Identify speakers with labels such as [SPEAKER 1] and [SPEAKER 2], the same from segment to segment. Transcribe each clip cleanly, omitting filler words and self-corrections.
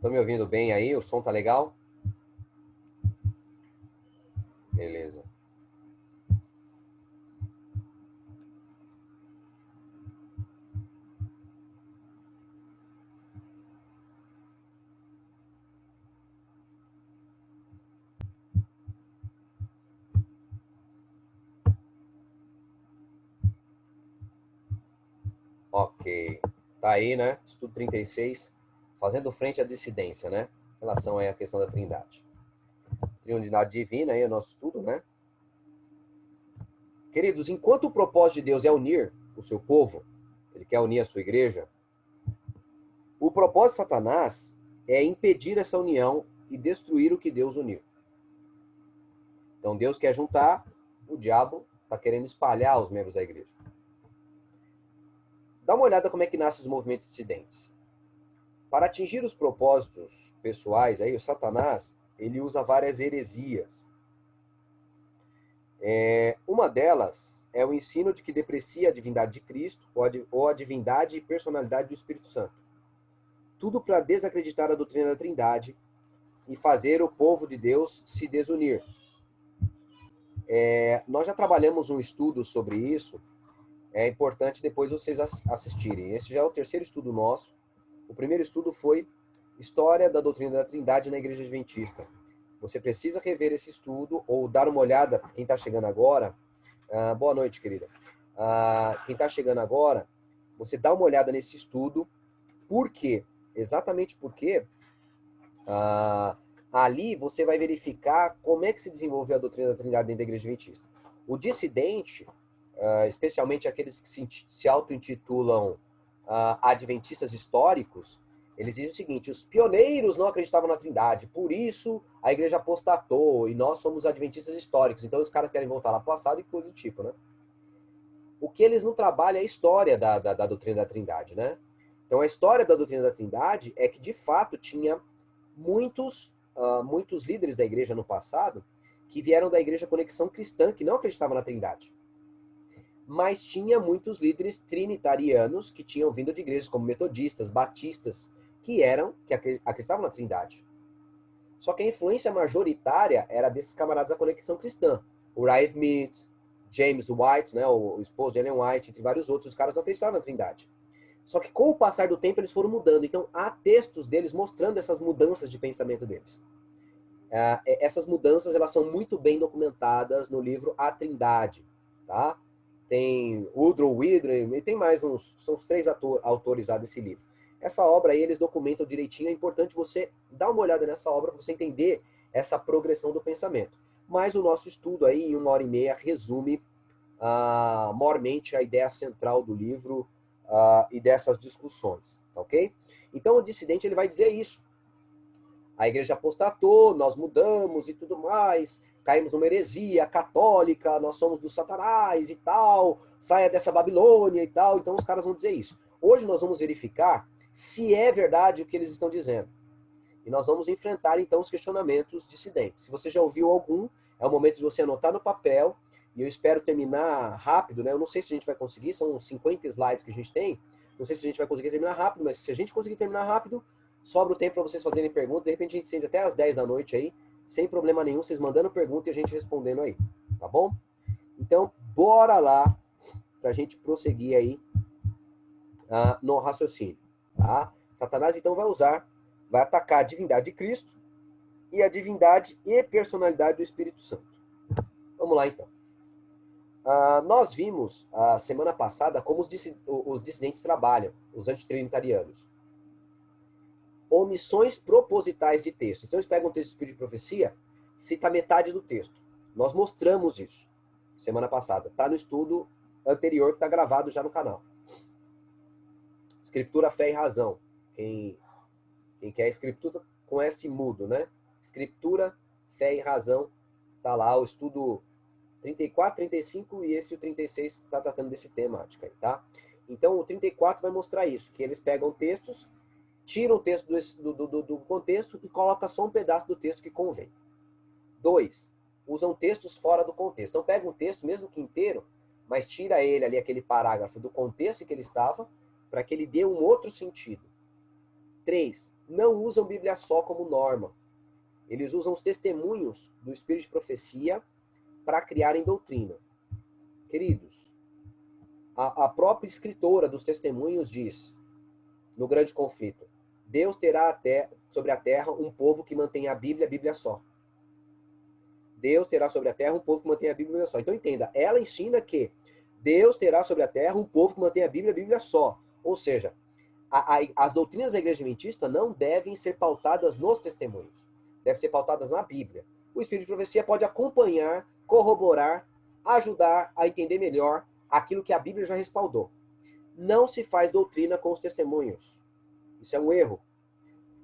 [SPEAKER 1] Estão me ouvindo bem aí? O som tá legal? Beleza. Ok. Tá aí, né? Estudo 36, fazendo frente à dissidência, né? Em relação aí à questão da Trindade. Trindade divina aí é o nosso estudo, né? Queridos, enquanto o propósito de Deus é unir o seu povo, ele quer unir a sua igreja, o propósito de Satanás é impedir essa união e destruir o que Deus uniu. Então Deus quer juntar, o diabo está querendo espalhar os membros da igreja. Dá uma olhada como é que nascem os movimentos dissidentes. Para atingir os propósitos pessoais, aí, o Satanás ele usa várias heresias. Uma delas é o ensino de que deprecia a divindade de Cristo ou a divindade e personalidade do Espírito Santo. Tudo para desacreditar a doutrina da Trindade e fazer o povo de Deus se desunir. Nós já trabalhamos um estudo sobre isso, é importante depois vocês assistirem. Esse já é o terceiro estudo nosso. O primeiro estudo foi História da Doutrina da Trindade na Igreja Adventista. Você precisa rever esse estudo ou dar uma olhada, quem está chegando agora. Boa noite, querida. Quem está chegando agora, você dá uma olhada nesse estudo. Por quê? Exatamente porque ali você vai verificar como é que se desenvolveu a doutrina da Trindade dentro da Igreja Adventista. O dissidente, especialmente aqueles que se auto-intitulam adventistas históricos, eles dizem o seguinte: os pioneiros não acreditavam na Trindade, por isso a igreja apostatou e nós somos adventistas históricos. Então os caras querem voltar lá para o passado e coisa do tipo, né? O que eles não trabalham é a história da doutrina da Trindade, né? Então a história da doutrina da Trindade é que de fato tinha muitos líderes da igreja no passado que vieram da igreja Conexão Cristã, que não acreditavam na Trindade. Mas tinha muitos líderes trinitarianos que tinham vindo de igrejas como metodistas, batistas, que acreditavam na Trindade. Só que a influência majoritária era desses camaradas da Conexão Cristã. O Ray Smith, James White, né, o esposo de Ellen White, entre vários outros, os caras não acreditavam na Trindade. Só que com o passar do tempo eles foram mudando. Então há textos deles mostrando essas mudanças de pensamento deles. Essas mudanças elas são muito bem documentadas no livro A Trindade, tá? Tem Woodrow Wilson e tem mais são os 3 autores lá desse livro. Essa obra aí eles documentam direitinho, é importante você dar uma olhada nessa obra para você entender essa progressão do pensamento. Mas o nosso estudo aí, em 1h30, resume maiormente a ideia central do livro e dessas discussões, tá ok? Então o dissidente ele vai dizer isso. A igreja apostatou, nós mudamos e tudo mais, caímos numa heresia católica, nós somos do Satanás e tal, saia dessa Babilônia e tal. Então os caras vão dizer isso. Hoje nós vamos verificar se é verdade o que eles estão dizendo. E nós vamos enfrentar então os questionamentos dissidentes. Se você já ouviu algum, é o momento de você anotar no papel, e eu espero terminar rápido, né? Eu não sei se a gente vai conseguir, são 50 slides que a gente tem, não sei se a gente vai conseguir terminar rápido, mas se a gente conseguir terminar rápido, sobra o tempo para vocês fazerem perguntas. De repente a gente estende até às 10 da noite aí, sem problema nenhum, vocês mandando pergunta e a gente respondendo aí, tá bom? Então, bora lá para a gente prosseguir aí no raciocínio, tá? Satanás então vai atacar a divindade de Cristo e a divindade e personalidade do Espírito Santo. Vamos lá então. Nós vimos a semana passada como os dissidentes trabalham, os antitrinitarianos. Omissões propositais de texto. Então eles pegam um texto do Espírito de Profecia, cita metade do texto. Nós mostramos isso semana passada. Está no estudo anterior que está gravado já no canal. Escritura, fé e razão. Quem quer escritura com S mudo, né? Escritura, fé e razão. Está lá o estudo 34, 35 e esse o 36 está tratando desse temática aí, tá? Então o 34 vai mostrar isso, que eles pegam textos, tiram o texto do contexto e colocam só um pedaço do texto que convém. 2. Usam textos fora do contexto. Então pega um texto, mesmo que inteiro, mas tira ele ali, aquele parágrafo do contexto em que ele estava, para que ele dê um outro sentido. 3, não usam Bíblia só como norma. Eles usam os testemunhos do Espírito de profecia para criarem doutrina. Queridos, a própria escritora dos testemunhos diz, no grande conflito, Deus terá sobre a terra um povo que mantém a Bíblia só. Deus terá sobre a terra um povo que mantém a Bíblia só. Então entenda, ela ensina que Deus terá sobre a terra um povo que mantém a Bíblia só. Ou seja, as doutrinas da igreja adventista não devem ser pautadas nos testemunhos. Devem ser pautadas na Bíblia. O Espírito de profecia pode acompanhar, corroborar, ajudar a entender melhor aquilo que a Bíblia já respaldou. Não se faz doutrina com os testemunhos. Isso é um erro.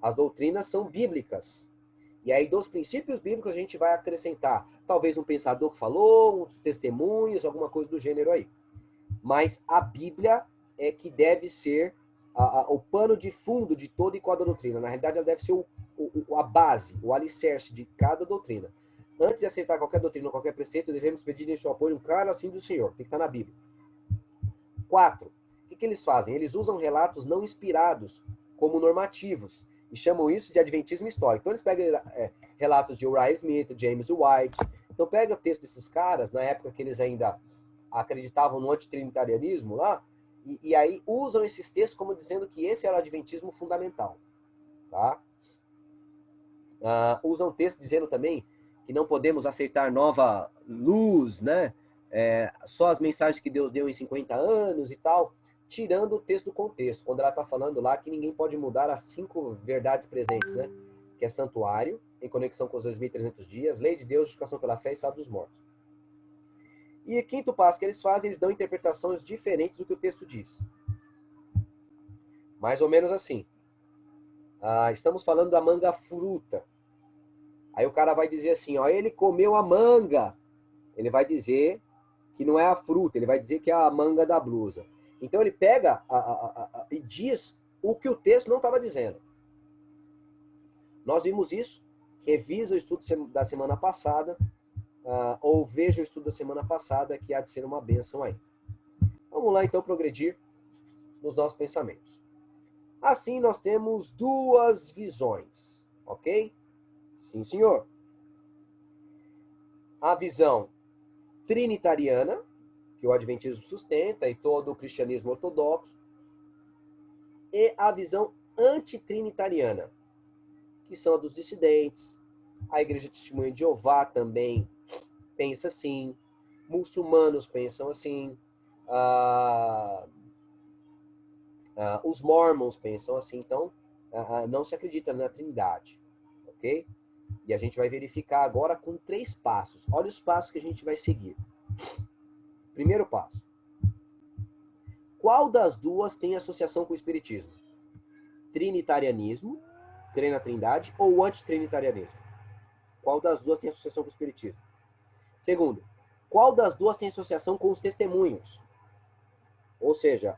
[SPEAKER 1] As doutrinas são bíblicas. E aí, dos princípios bíblicos, a gente vai acrescentar talvez um pensador que falou, uns testemunhos, alguma coisa do gênero aí. Mas a Bíblia é que deve ser o pano de fundo de toda e cada doutrina. Na realidade, ela deve ser a base, o alicerce de cada doutrina. Antes de aceitar qualquer doutrina ou qualquer preceito, devemos pedir em seu apoio um claro assim do Senhor. Tem que estar na Bíblia. 4. O que eles fazem? Eles usam relatos não inspirados como normativos e chamam isso de adventismo histórico. Então eles pegam relatos de Uriah Smith, James White. Então pega o texto desses caras, na época que eles ainda acreditavam no antitrinitarianismo lá, e aí usam esses textos como dizendo que esse era o adventismo fundamental. Tá? Usam texto dizendo também que não podemos aceitar nova luz, né? Só as mensagens que Deus deu em 50 anos e tal, tirando o texto do contexto, quando ela está falando lá que ninguém pode mudar as 5 verdades presentes, né? Que é santuário, em conexão com os 2.300 dias, lei de Deus, justificação pela fé e estado dos mortos. E o quinto passo que eles fazem, eles dão interpretações diferentes do que o texto diz. Mais ou menos assim. Estamos falando da manga fruta. Aí o cara vai dizer assim, ó, ele comeu a manga. Ele vai dizer que não é a fruta, ele vai dizer que é a manga da blusa. Então ele pega e diz o que o texto não estava dizendo. Nós vimos isso, revisa o estudo da semana passada, ou veja o estudo da semana passada, que há de ser uma bênção aí. Vamos lá então progredir nos nossos pensamentos. Assim nós temos 2 visões, ok? Sim, senhor. A visão trinitariana, que o adventismo sustenta e todo o cristianismo ortodoxo, e a visão antitrinitariana, que são a dos dissidentes. A Igreja Testemunha de Jeová também pensa assim, muçulmanos pensam assim, os mormons pensam assim. Então, não se acredita na Trindade, ok? E a gente vai verificar agora com 3 passos. Olha os passos que a gente vai seguir. Primeiro passo. Qual das duas tem associação com o Espiritismo? Trinitarianismo, crer na Trindade, ou antitrinitarianismo? Qual das duas tem associação com o Espiritismo? Segundo, qual das duas tem associação com os testemunhos? Ou seja,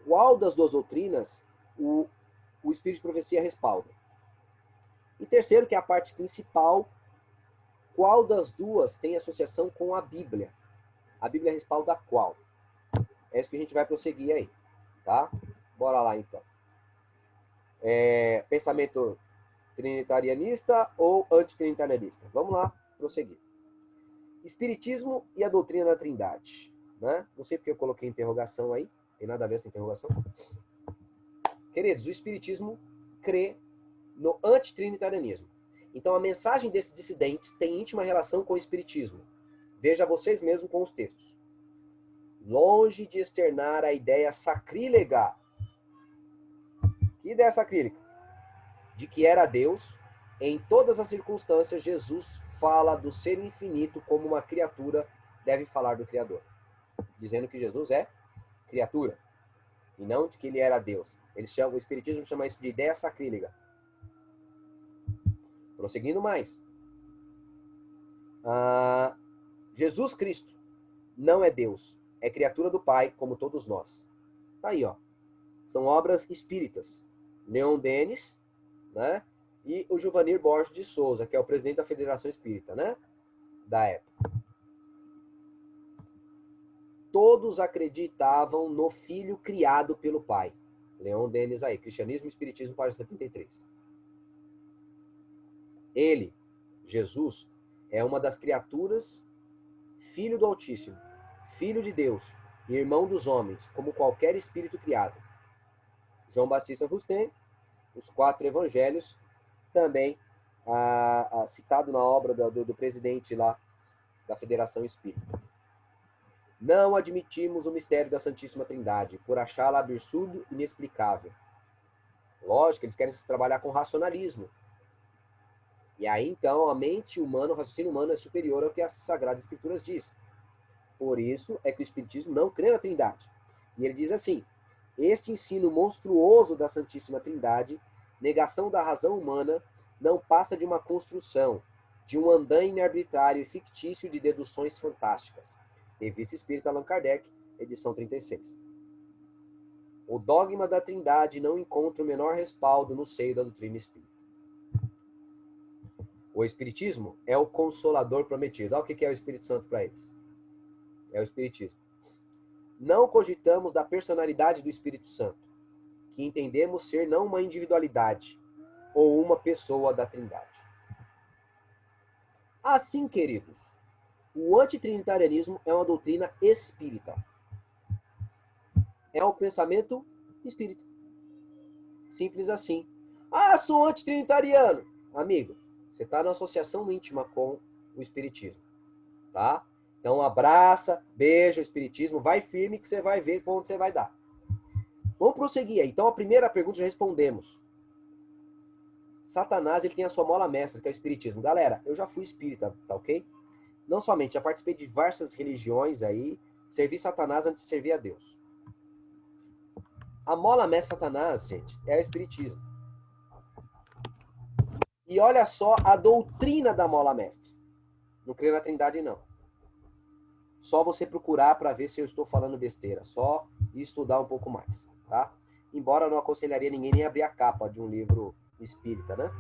[SPEAKER 1] qual das duas doutrinas o Espírito de profecia respalda? E terceiro, que é a parte principal, qual das duas tem associação com a Bíblia? A Bíblia respalda qual? É isso que a gente vai prosseguir aí, tá? Bora lá, então. Pensamento trinitarianista ou antitrinitarianista? Vamos lá, prosseguir. Espiritismo e a doutrina da Trindade, né? Não sei porque eu coloquei interrogação aí, tem nada a ver essa interrogação. Queridos, o Espiritismo crê no antitrinitarianismo. Então, a mensagem desses dissidentes tem íntima relação com o Espiritismo. Veja vocês mesmos com os textos. Longe de externar a ideia sacrílega. Que ideia sacrílega? De que era Deus, em todas as circunstâncias, Jesus fala do ser infinito como uma criatura deve falar do Criador. Dizendo que Jesus é criatura, e não de que ele era Deus. O Espiritismo chama isso de ideia sacrílega. Prosseguindo mais. Jesus Cristo não é Deus, é criatura do Pai, como todos nós. Tá aí, ó. São obras espíritas. Leon Denis, né? E o Juvanir Borges de Souza, que é o presidente da Federação Espírita, né? Da época. Todos acreditavam no Filho criado pelo Pai. Leon Denis aí, Cristianismo e Espiritismo, página 73. Ele, Jesus, é uma das criaturas, filho do Altíssimo, filho de Deus, e irmão dos homens, como qualquer espírito criado. João Batista Rustem, os 4 evangelhos, também citado na obra do presidente lá da Federação Espírita. Não admitimos o mistério da Santíssima Trindade, por achá-la absurdo e inexplicável. Lógico, eles querem trabalhar com racionalismo. E aí, então, a mente humana, o raciocínio humano é superior ao que as Sagradas Escrituras diz. Por isso é que o Espiritismo não crê na Trindade. E ele diz assim, este ensino monstruoso da Santíssima Trindade, negação da razão humana, não passa de uma construção, de um andaime arbitrário e fictício de deduções fantásticas. Revista Espírita Allan Kardec, edição 36. O dogma da Trindade não encontra o menor respaldo no seio da doutrina espírita. O Espiritismo é o consolador prometido. Olha o que é o Espírito Santo para eles. É o Espiritismo. Não cogitamos da personalidade do Espírito Santo, que entendemos ser não uma individualidade ou uma pessoa da Trindade. Assim, queridos, o antitrinitarianismo é uma doutrina espírita. É um pensamento espírita. Simples assim. Ah, sou antitrinitariano. Amigo, você está na associação íntima com o espiritismo, tá? Então abraça, beija o espiritismo, vai firme que você vai ver onde você vai dar. Vamos prosseguir aí. Então a primeira pergunta já respondemos. Satanás, ele tem a sua mola mestra, que é o espiritismo. Galera, eu já fui espírita, tá ok? Não somente, já participei de diversas religiões aí, servi Satanás antes de servir a Deus. A mola mestra Satanás, gente, é o espiritismo. E olha só a doutrina da mola mestra. Não creio na Trindade, não. Só você procurar para ver se eu estou falando besteira. Só estudar um pouco mais, tá? Embora eu não aconselharia ninguém nem abrir a capa de um livro espírita, né?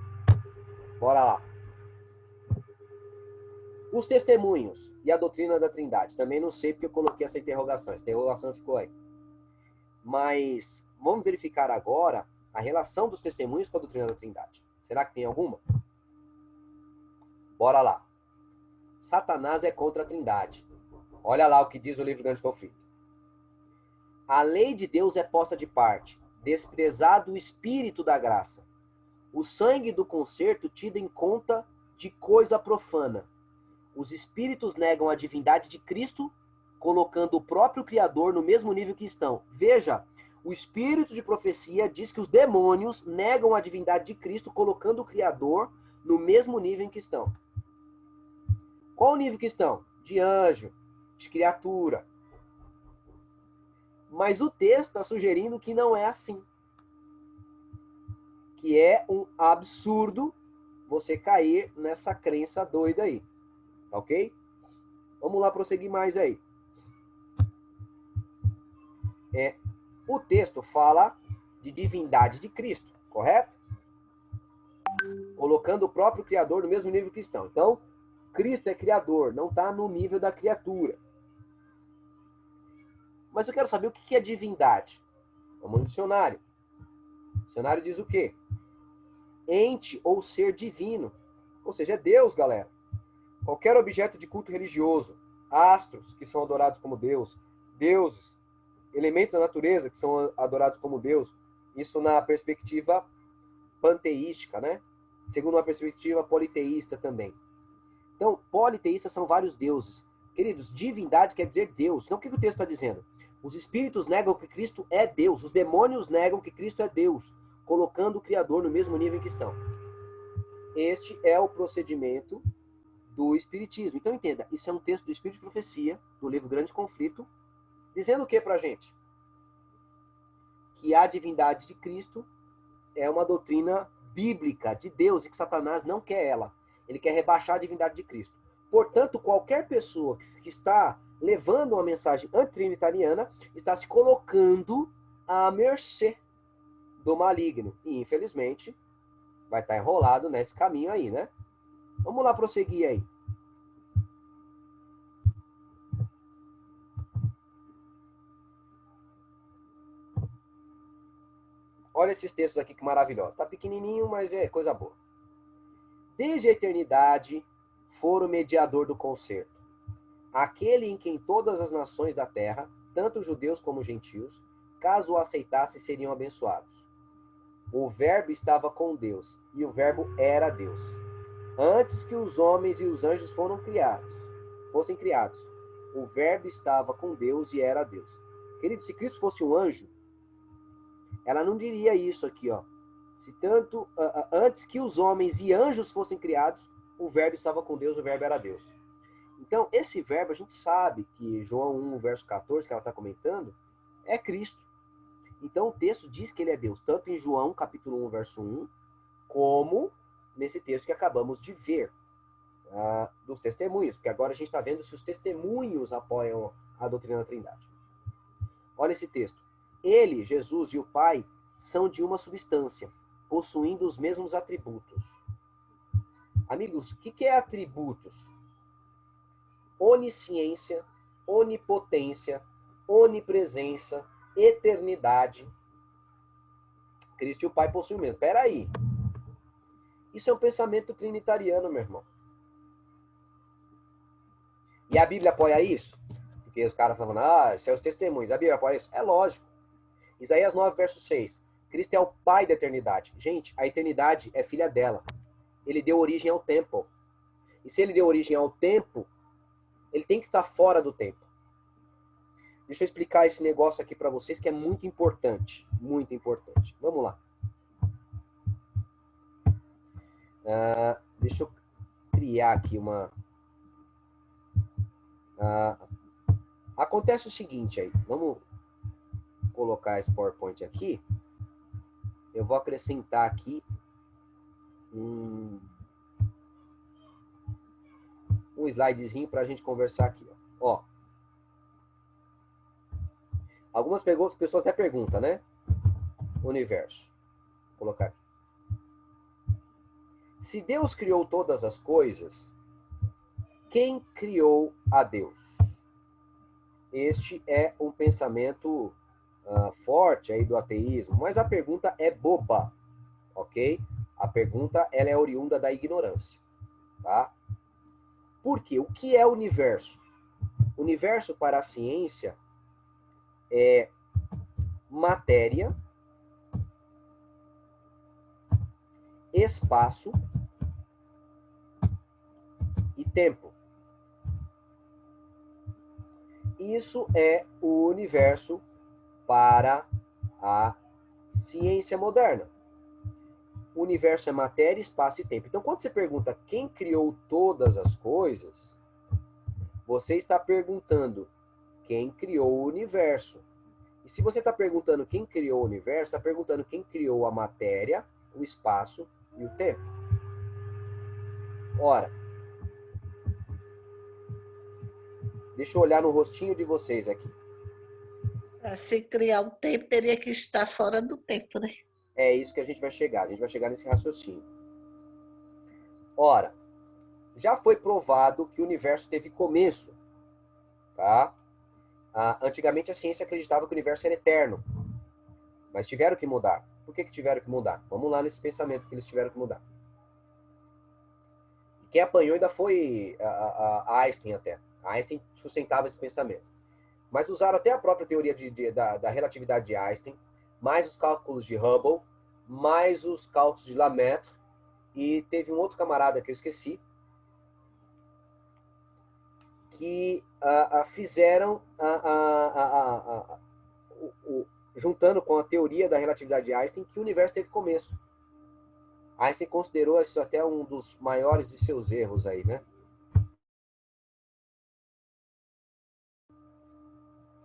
[SPEAKER 1] Bora lá. Os testemunhos e a doutrina da Trindade. Também não sei porque eu coloquei essa interrogação. Essa interrogação ficou aí. Mas vamos verificar agora a relação dos testemunhos com a doutrina da Trindade. Será que tem alguma? Bora lá. Satanás é contra a Trindade. Olha lá o que diz o livro Grande Conflito. A lei de Deus é posta de parte, desprezado o espírito da graça. O sangue do concerto tido em conta de coisa profana. Os espíritos negam a divindade de Cristo, colocando o próprio Criador no mesmo nível que estão. Veja, o espírito de profecia diz que os demônios negam a divindade de Cristo, colocando o Criador no mesmo nível em que estão. Qual o nível que estão? De anjo, de criatura. Mas o texto está sugerindo que não é assim. Que é um absurdo você cair nessa crença doida aí. Ok? Vamos lá prosseguir mais aí. O texto fala de divindade de Cristo, correto? Colocando o próprio Criador no mesmo nível que estão. Então, Cristo é Criador, não está no nível da criatura. Mas eu quero saber o que é divindade. Vamos no dicionário. O dicionário diz o quê? Ente ou ser divino. Ou seja, é Deus, galera. Qualquer objeto de culto religioso, astros, que são adorados como Deus, deuses, elementos da natureza, que são adorados como Deus, isso na perspectiva panteística, né? Segundo uma perspectiva politeísta também. Então, politeístas são vários deuses. Queridos, divindade quer dizer Deus. Então, o que o texto está dizendo? Os espíritos negam que Cristo é Deus. Os demônios negam que Cristo é Deus, colocando o Criador no mesmo nível em que estão. Este é o procedimento do Espiritismo. Então, entenda, isso é um texto do Espírito de Profecia, do livro Grande Conflito, dizendo o que pra gente? Que a divindade de Cristo é uma doutrina bíblica de Deus e que Satanás não quer ela. Ele quer rebaixar a divindade de Cristo. Portanto, qualquer pessoa que está levando uma mensagem antitrinitariana está se colocando à mercê do maligno. E, infelizmente, vai estar enrolado nesse caminho aí, né? Vamos lá prosseguir aí. Olha esses textos aqui que maravilhosos. Tá pequenininho, mas é coisa boa. Desde a eternidade, for o mediador do concerto, aquele em quem todas as nações da terra, tanto judeus como gentios, caso o aceitassem, seriam abençoados. O Verbo estava com Deus, e o Verbo era Deus. Antes que os homens e os anjos fossem criados, o Verbo estava com Deus e era Deus. Querido, se Cristo fosse um anjo, ela não diria isso aqui, ó. Se tanto antes que os homens e anjos fossem criados, o Verbo estava com Deus, o Verbo era Deus. Então, esse verbo, a gente sabe que João 1, verso 14, que ela está comentando, é Cristo. Então, o texto diz que ele é Deus, tanto em João, capítulo 1, verso 1, como nesse texto que acabamos de ver, dos testemunhos, porque agora a gente está vendo se os testemunhos apoiam a doutrina da Trindade. Olha esse texto. Ele, Jesus e o Pai são de uma substância, possuindo os mesmos atributos. Amigos, o que é atributos? Onisciência, onipotência, onipresença, eternidade. Cristo e o Pai possuem o mesmo. Peraí. Isso é um pensamento trinitariano, meu irmão. E a Bíblia apoia isso? Porque os caras falam, isso é os testemunhos. A Bíblia apoia isso? É lógico. Isaías 9, verso 6. Cristo é o Pai da eternidade. Gente, a eternidade é filha dela. Ele deu origem ao tempo. E se ele deu origem ao tempo, ele tem que estar fora do tempo. Deixa eu explicar esse negócio aqui para vocês que é muito importante. Muito importante. Vamos lá. Deixa eu criar aqui uma... acontece o seguinte aí. Vamos colocar esse PowerPoint aqui. Eu vou acrescentar aqui um slidezinho para a gente conversar aqui. Ó. Algumas pessoas até perguntam, né? Universo. Vou colocar aqui. Se Deus criou todas as coisas, quem criou a Deus? Este é um pensamento forte aí do ateísmo, mas a pergunta é boba, ok? A pergunta ela é oriunda da ignorância, tá? Por quê? O que é o universo? O universo para a ciência é matéria, espaço e tempo. Isso é o universo para a ciência moderna. O universo é matéria, espaço e tempo. Então, quando você pergunta quem criou todas as coisas, você está perguntando quem criou o universo. E se você está perguntando quem criou o universo, está perguntando quem criou a matéria, o espaço e o tempo. Ora, deixa eu olhar no rostinho de vocês aqui.
[SPEAKER 2] Para se criar o tempo, teria que estar fora do tempo, né?
[SPEAKER 1] É isso que a gente vai chegar. A gente vai chegar nesse raciocínio. Ora, já foi provado que o universo teve começo, tá? Antigamente a ciência acreditava que o universo era eterno, mas tiveram que mudar. Por que tiveram que mudar? Vamos lá nesse pensamento que eles tiveram que mudar. Quem apanhou ainda foi Einstein até. Einstein sustentava esse pensamento. Mas usaram até a própria teoria da relatividade de Einstein, mais os cálculos de Hubble, mais os cálculos de Lemaitre, e teve um outro camarada que eu esqueci, que fizeram, juntando com a teoria da relatividade de Einstein, que o universo teve começo. Einstein considerou isso até um dos maiores de seus erros aí, né?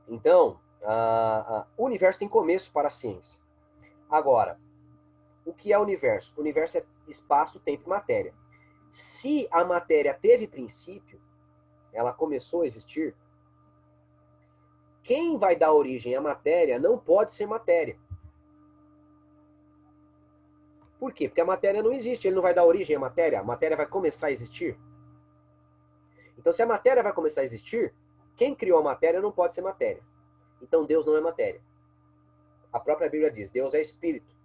[SPEAKER 1] Então, o universo tem começo para a ciência. Agora, o que é o universo? O universo é espaço, tempo e matéria. Se a matéria teve princípio, ela começou a existir, quem vai dar origem à matéria não pode ser matéria. Por quê? Porque a matéria não existe, ele não vai dar origem à matéria, a matéria vai começar a existir. Então, se a matéria vai começar a existir, quem criou a matéria não pode ser matéria. Então, Deus não é matéria. A própria Bíblia diz, Deus é espírito.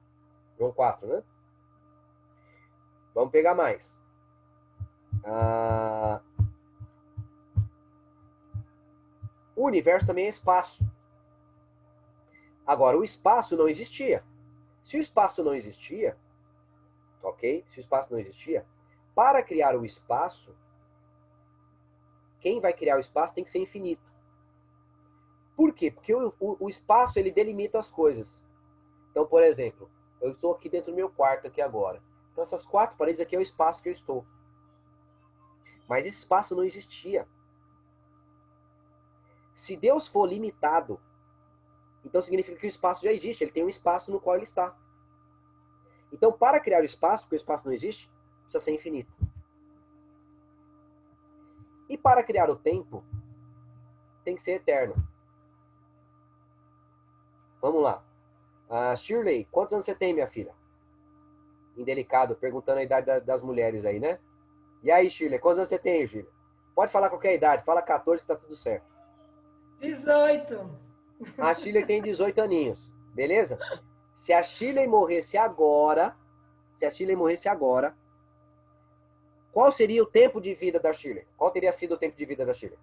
[SPEAKER 1] João 4, né? Vamos pegar mais. O universo também é espaço. Agora, o espaço não existia. Se o espaço não existia, ok? Se o espaço não existia, para criar o espaço, quem vai criar o espaço tem que ser infinito. Por quê? Porque o espaço, ele delimita as coisas. Então, por exemplo, eu estou aqui dentro do meu quarto aqui agora. Então, essas 4 paredes aqui é o espaço que eu estou. Mas esse espaço não existia. Se Deus for limitado, então significa que o espaço já existe. Ele tem um espaço no qual ele está. Então, para criar o espaço, porque o espaço não existe, precisa ser infinito. E para criar o tempo, tem que ser eterno. Vamos lá. Shirley, quantos anos você tem, minha filha? Indelicado, perguntando a idade das mulheres aí, né? E aí, Shirley, quantos anos você tem, Shirley? Pode falar qualquer idade, fala 14 que tá tudo certo.
[SPEAKER 3] 18.
[SPEAKER 1] A Shirley tem 18 aninhos, beleza? Se a Shirley morresse agora, qual seria o tempo de vida da Shirley? Qual teria sido o tempo de vida da Shirley?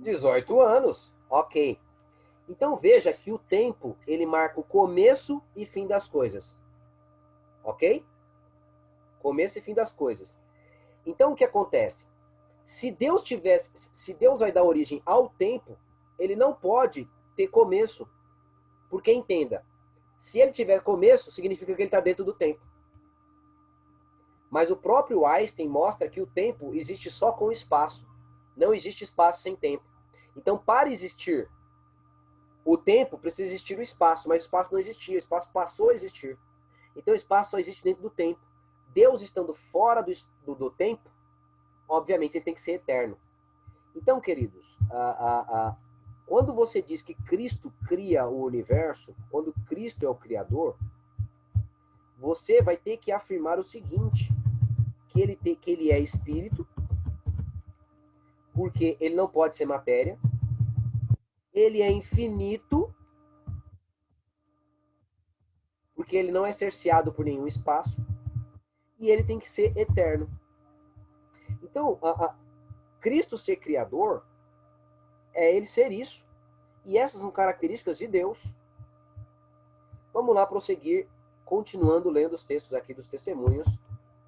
[SPEAKER 1] 18 anos, ok. Então veja que o tempo, ele marca o começo e fim das coisas. Ok? Começo e fim das coisas. Então o que acontece? Se Deus vai dar origem ao tempo, ele não pode ter começo. Porque entenda, se ele tiver começo, significa que ele está dentro do tempo. Mas o próprio Einstein mostra que o tempo existe só com o espaço. Não existe espaço sem tempo. Então, para existir o tempo, precisa existir o espaço, mas o espaço não existia, o espaço passou a existir. Então, o espaço só existe dentro do tempo. Deus estando fora do tempo, obviamente ele tem que ser eterno. Então, queridos, quando você diz que Cristo cria o universo, quando Cristo é o Criador, você vai ter que afirmar o seguinte, que ele é espírito, porque ele não pode ser matéria, ele é infinito, porque ele não é cerceado por nenhum espaço, e ele tem que ser eterno. Então, Cristo ser criador é ele ser isso. E essas são características de Deus. Vamos lá prosseguir, continuando lendo os textos aqui dos testemunhos,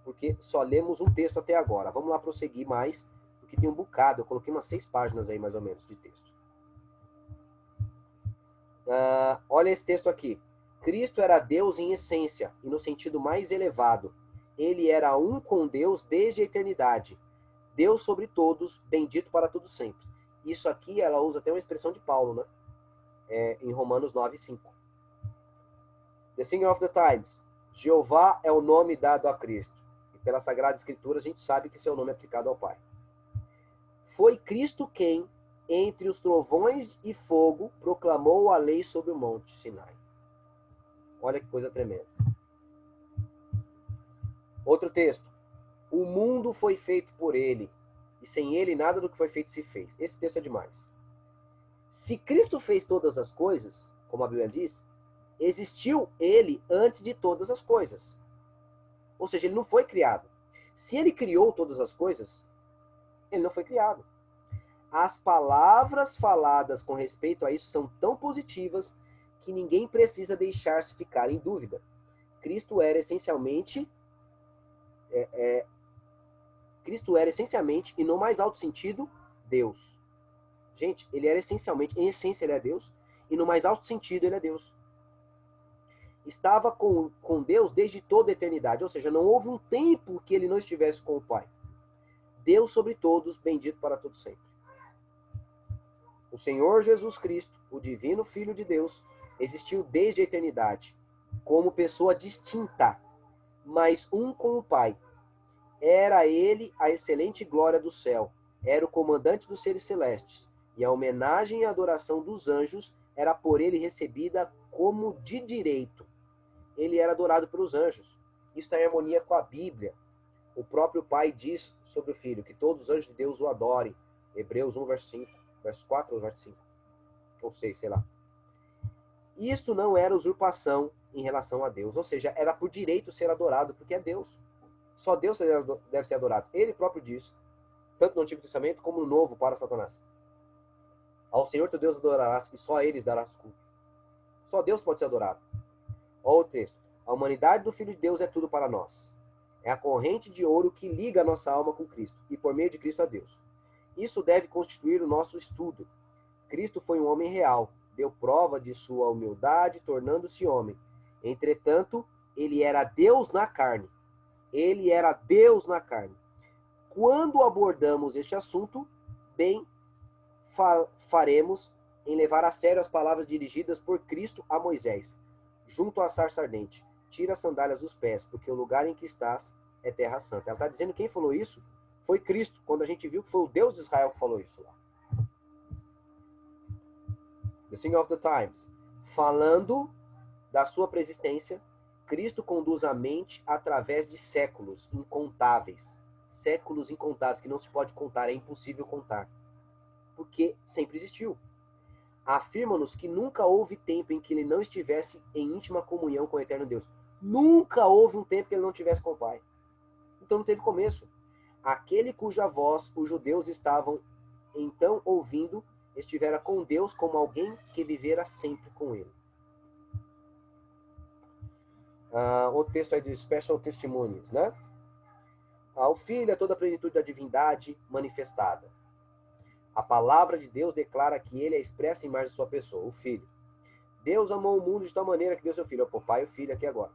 [SPEAKER 1] porque só lemos um texto até agora. Vamos lá prosseguir mais, porque tem um bocado. Eu coloquei umas 6 páginas aí, mais ou menos, de texto. Olha esse texto aqui. Cristo era Deus em essência, e no sentido mais elevado. Ele era um com Deus desde a eternidade. Deus sobre todos, bendito para todo sempre. Isso aqui, ela usa até uma expressão de Paulo, né? Em Romanos 9:5. The Singer of the Times. Jeová é o nome dado a Cristo. E pela Sagrada Escritura, a gente sabe que esse é o nome aplicado ao Pai. Foi Cristo quem, entre os trovões e fogo, proclamou a lei sobre o monte Sinai. Olha que coisa tremenda. Outro texto. O mundo foi feito por ele, e sem ele nada do que foi feito se fez. Esse texto é demais. Se Cristo fez todas as coisas, como a Bíblia diz, existiu ele antes de todas as coisas. Ou seja, ele não foi criado. Se ele criou todas as coisas, ele não foi criado. As palavras faladas com respeito a isso são tão positivas que ninguém precisa deixar-se ficar em dúvida. Cristo era essencialmente, e no mais alto sentido, Deus. Gente, ele era essencialmente, em essência ele é Deus, e no mais alto sentido ele é Deus. Estava com Deus desde toda a eternidade, ou seja, não houve um tempo que ele não estivesse com o Pai. Deus sobre todos, bendito para todos sempre. O Senhor Jesus Cristo, o divino Filho de Deus, existiu desde a eternidade, como pessoa distinta, mas um com o Pai. Era ele a excelente glória do céu, era o comandante dos seres celestes, e a homenagem e a adoração dos anjos era por ele recebida como de direito. Ele era adorado pelos anjos. Isso está em harmonia com a Bíblia. O próprio Pai diz sobre o Filho que todos os anjos de Deus o adorem. Hebreus 1, verso 5, verso 4 ou verso 5, ou 6, sei lá. Isto não era usurpação em relação a Deus, ou seja, era por direito ser adorado, porque é Deus. Só Deus deve ser adorado. Ele próprio diz, tanto no Antigo Testamento como no Novo, para Satanás. Ao Senhor teu Deus adorarás e só a eles darás culto. Só Deus pode ser adorado. Olha o texto. A humanidade do Filho de Deus é tudo para nós. É a corrente de ouro que liga a nossa alma com Cristo e por meio de Cristo a Deus. Isso deve constituir o nosso estudo. Cristo foi um homem real, deu prova de sua humildade, tornando-se homem. Entretanto, ele era Deus na carne. Ele era Deus na carne. Quando abordamos este assunto, bem faremos em levar a sério as palavras dirigidas por Cristo a Moisés, junto à sarça ardente. Tira as sandálias dos pés, porque o lugar em que estás é terra santa. Ela está dizendo que quem falou isso foi Cristo, quando a gente viu que foi o Deus de Israel que falou isso lá. The Sign of the Times. Falando da sua preexistência, Cristo conduz a mente através de séculos incontáveis. Séculos incontáveis, que não se pode contar, é impossível contar. Porque sempre existiu. Afirma-nos que nunca houve tempo em que ele não estivesse em íntima comunhão com o eterno Deus. Nunca houve um tempo que ele não estivesse com o Pai. Então não teve começo. Aquele cuja voz os judeus estavam então ouvindo estivera com Deus como alguém que vivera sempre com ele. O texto é de Special Testimonies, né? O Filho é toda a plenitude da divindade manifestada. A palavra de Deus declara que ele é expressa em mais de sua pessoa, o Filho. Deus amou o mundo de tal maneira que deu seu Filho, o Pai e o Filho aqui agora,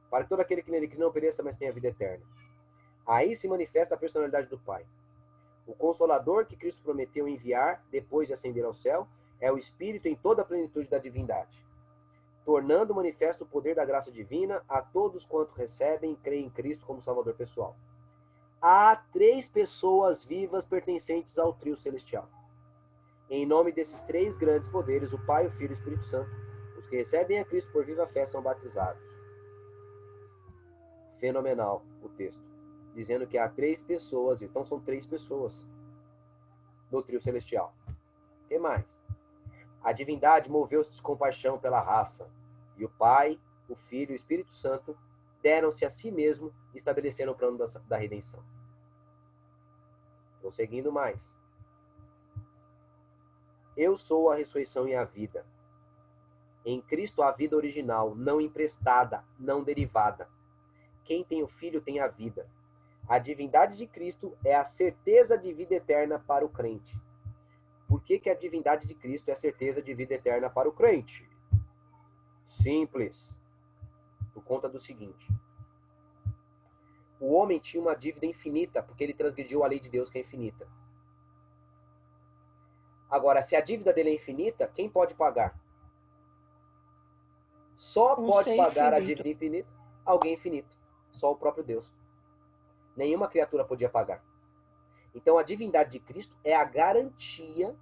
[SPEAKER 1] para que todo aquele que nele crê não pereça, mas tenha vida eterna. Aí se manifesta a personalidade do Pai. O Consolador que Cristo prometeu enviar depois de ascender ao céu é o Espírito em toda a plenitude da divindade, tornando manifesto o poder da graça divina a todos quanto recebem e creem em Cristo como Salvador pessoal. Há 3 pessoas vivas pertencentes ao trio celestial. Em nome desses 3 grandes poderes, o Pai, o Filho e o Espírito Santo, os que recebem a Cristo por viva fé são batizados. Fenomenal o texto. Dizendo que há 3 pessoas, então são 3 pessoas no trio celestial. O que mais? A divindade moveu-se de compaixão pela raça, e o Pai, o Filho e o Espírito Santo deram-se a si mesmo e estabeleceram o plano da redenção. Prosseguindo mais. Eu sou a ressurreição e a vida. Em Cristo a vida original, não emprestada, não derivada. Quem tem o Filho tem a vida. A divindade de Cristo é a certeza de vida eterna para o crente. Por que a divindade de Cristo é a certeza de vida eterna para o crente? Simples. Por conta do seguinte. O homem tinha uma dívida infinita, porque ele transgrediu a lei de Deus, que é infinita. Agora, se a dívida dele é infinita, quem pode pagar? Só pode pagar a dívida infinita alguém infinito. Só o próprio Deus. Nenhuma criatura podia pagar. Então, a divindade de Cristo é a garantia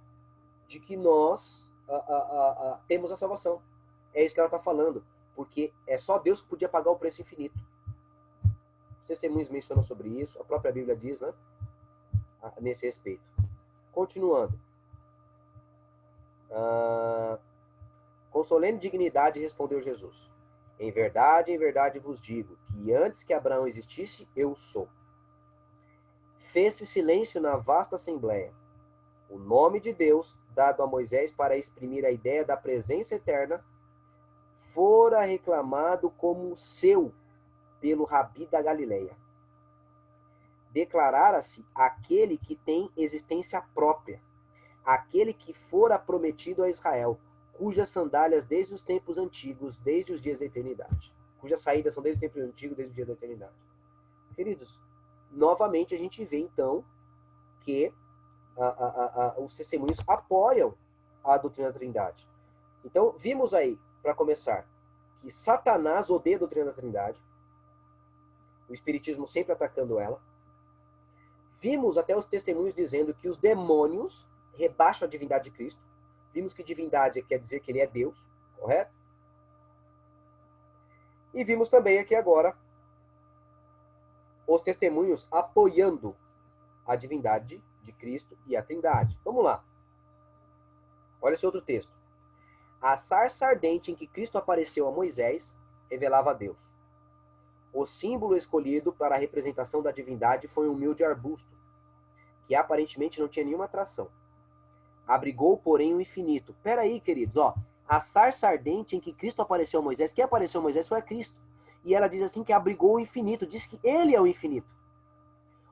[SPEAKER 1] de que nós temos a salvação. É isso que ela está falando. Porque é só Deus que podia pagar o preço infinito. Os testemunhos mencionam sobre isso. A própria Bíblia diz, né? Nesse respeito. Continuando. Com solene dignidade respondeu Jesus. Em verdade vos digo, que antes que Abraão existisse, eu sou. Fez-se silêncio na vasta assembleia. O nome de Deus, dado a Moisés para exprimir a ideia da presença eterna, fora reclamado como seu pelo Rabi da Galileia. Declarara-se aquele que tem existência própria, aquele que fora prometido a Israel, cujas sandálias desde os tempos antigos, desde os dias da eternidade. Cujas saídas são desde o tempo antigo, desde os dias da eternidade. Queridos, novamente a gente vê então que os testemunhos apoiam a doutrina da Trindade. Então, vimos aí, para começar, que Satanás odeia a doutrina da Trindade, o Espiritismo sempre atacando ela. Vimos até os testemunhos dizendo que os demônios rebaixam a divindade de Cristo. Vimos que divindade quer dizer que ele é Deus, correto? E vimos também aqui agora os testemunhos apoiando a divindade de Cristo e a Trindade. Vamos lá. Olha esse outro texto. A sarça ardente em que Cristo apareceu a Moisés revelava a Deus. O símbolo escolhido para a representação da divindade foi um humilde arbusto, que aparentemente não tinha nenhuma atração. Abrigou, porém, o infinito. Peraí, queridos, ó. A sarça ardente em que Cristo apareceu a Moisés, quem apareceu a Moisés foi a Cristo. E ela diz assim que abrigou o infinito, diz que ele é o infinito.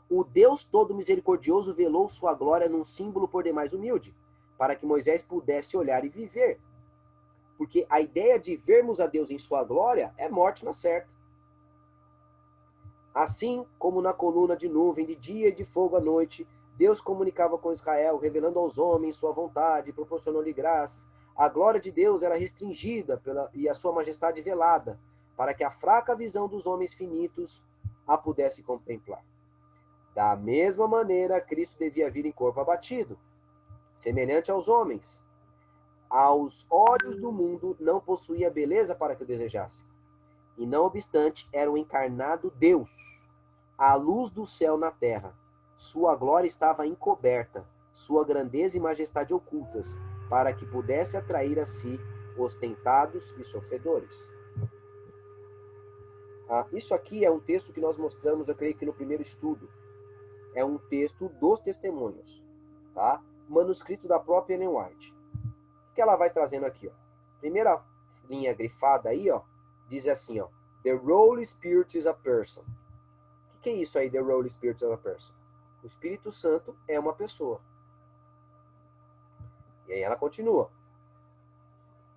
[SPEAKER 1] O Deus todo misericordioso velou sua glória num símbolo por demais humilde, para que Moisés pudesse olhar e viver. Porque a ideia de vermos a Deus em sua glória é morte na certa. Assim como na coluna de nuvem de dia e de fogo à noite, Deus comunicava com Israel, revelando aos homens sua vontade, proporcionou-lhe graças. A glória de Deus era restringida e a sua majestade velada, para que a fraca visão dos homens finitos a pudesse contemplar. Da mesma maneira, Cristo devia vir em corpo abatido, semelhante aos homens. Aos olhos do mundo não possuía beleza para que o desejasse. E não obstante, era o encarnado Deus, a luz do céu na terra. Sua glória estava encoberta, sua grandeza e majestade ocultas, para que pudesse atrair a si os tentados e sofredores. Isso aqui é um texto que nós mostramos, eu creio que no primeiro estudo. É um texto dos testemunhos, tá? Manuscrito da própria Ellen White. O que ela vai trazendo aqui, ó? Primeira linha grifada aí, ó, diz assim, ó: The Holy Spirit is a person. O que é isso aí, the Holy Spirit is a person? O Espírito Santo é uma pessoa. E aí ela continua.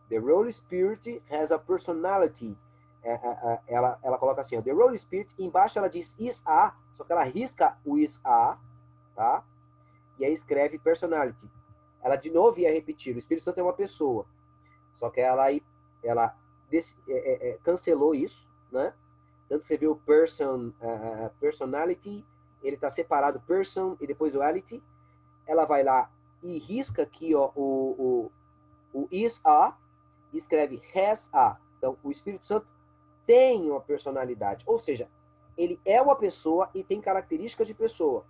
[SPEAKER 1] The Holy Spirit has a personality. Ela coloca assim, ó, The Holy Spirit, embaixo ela diz is a, só que ela risca o is a, tá? E aí escreve personality. Ela de novo ia repetir, o Espírito Santo é uma pessoa. Só que ela cancelou isso, né? Tanto você viu personality, ele está separado person e depois o ality. Ela vai lá e risca aqui, ó, o is a, e escreve has a. Então, o Espírito Santo tem uma personalidade, ou seja, ele é uma pessoa e tem características de pessoa.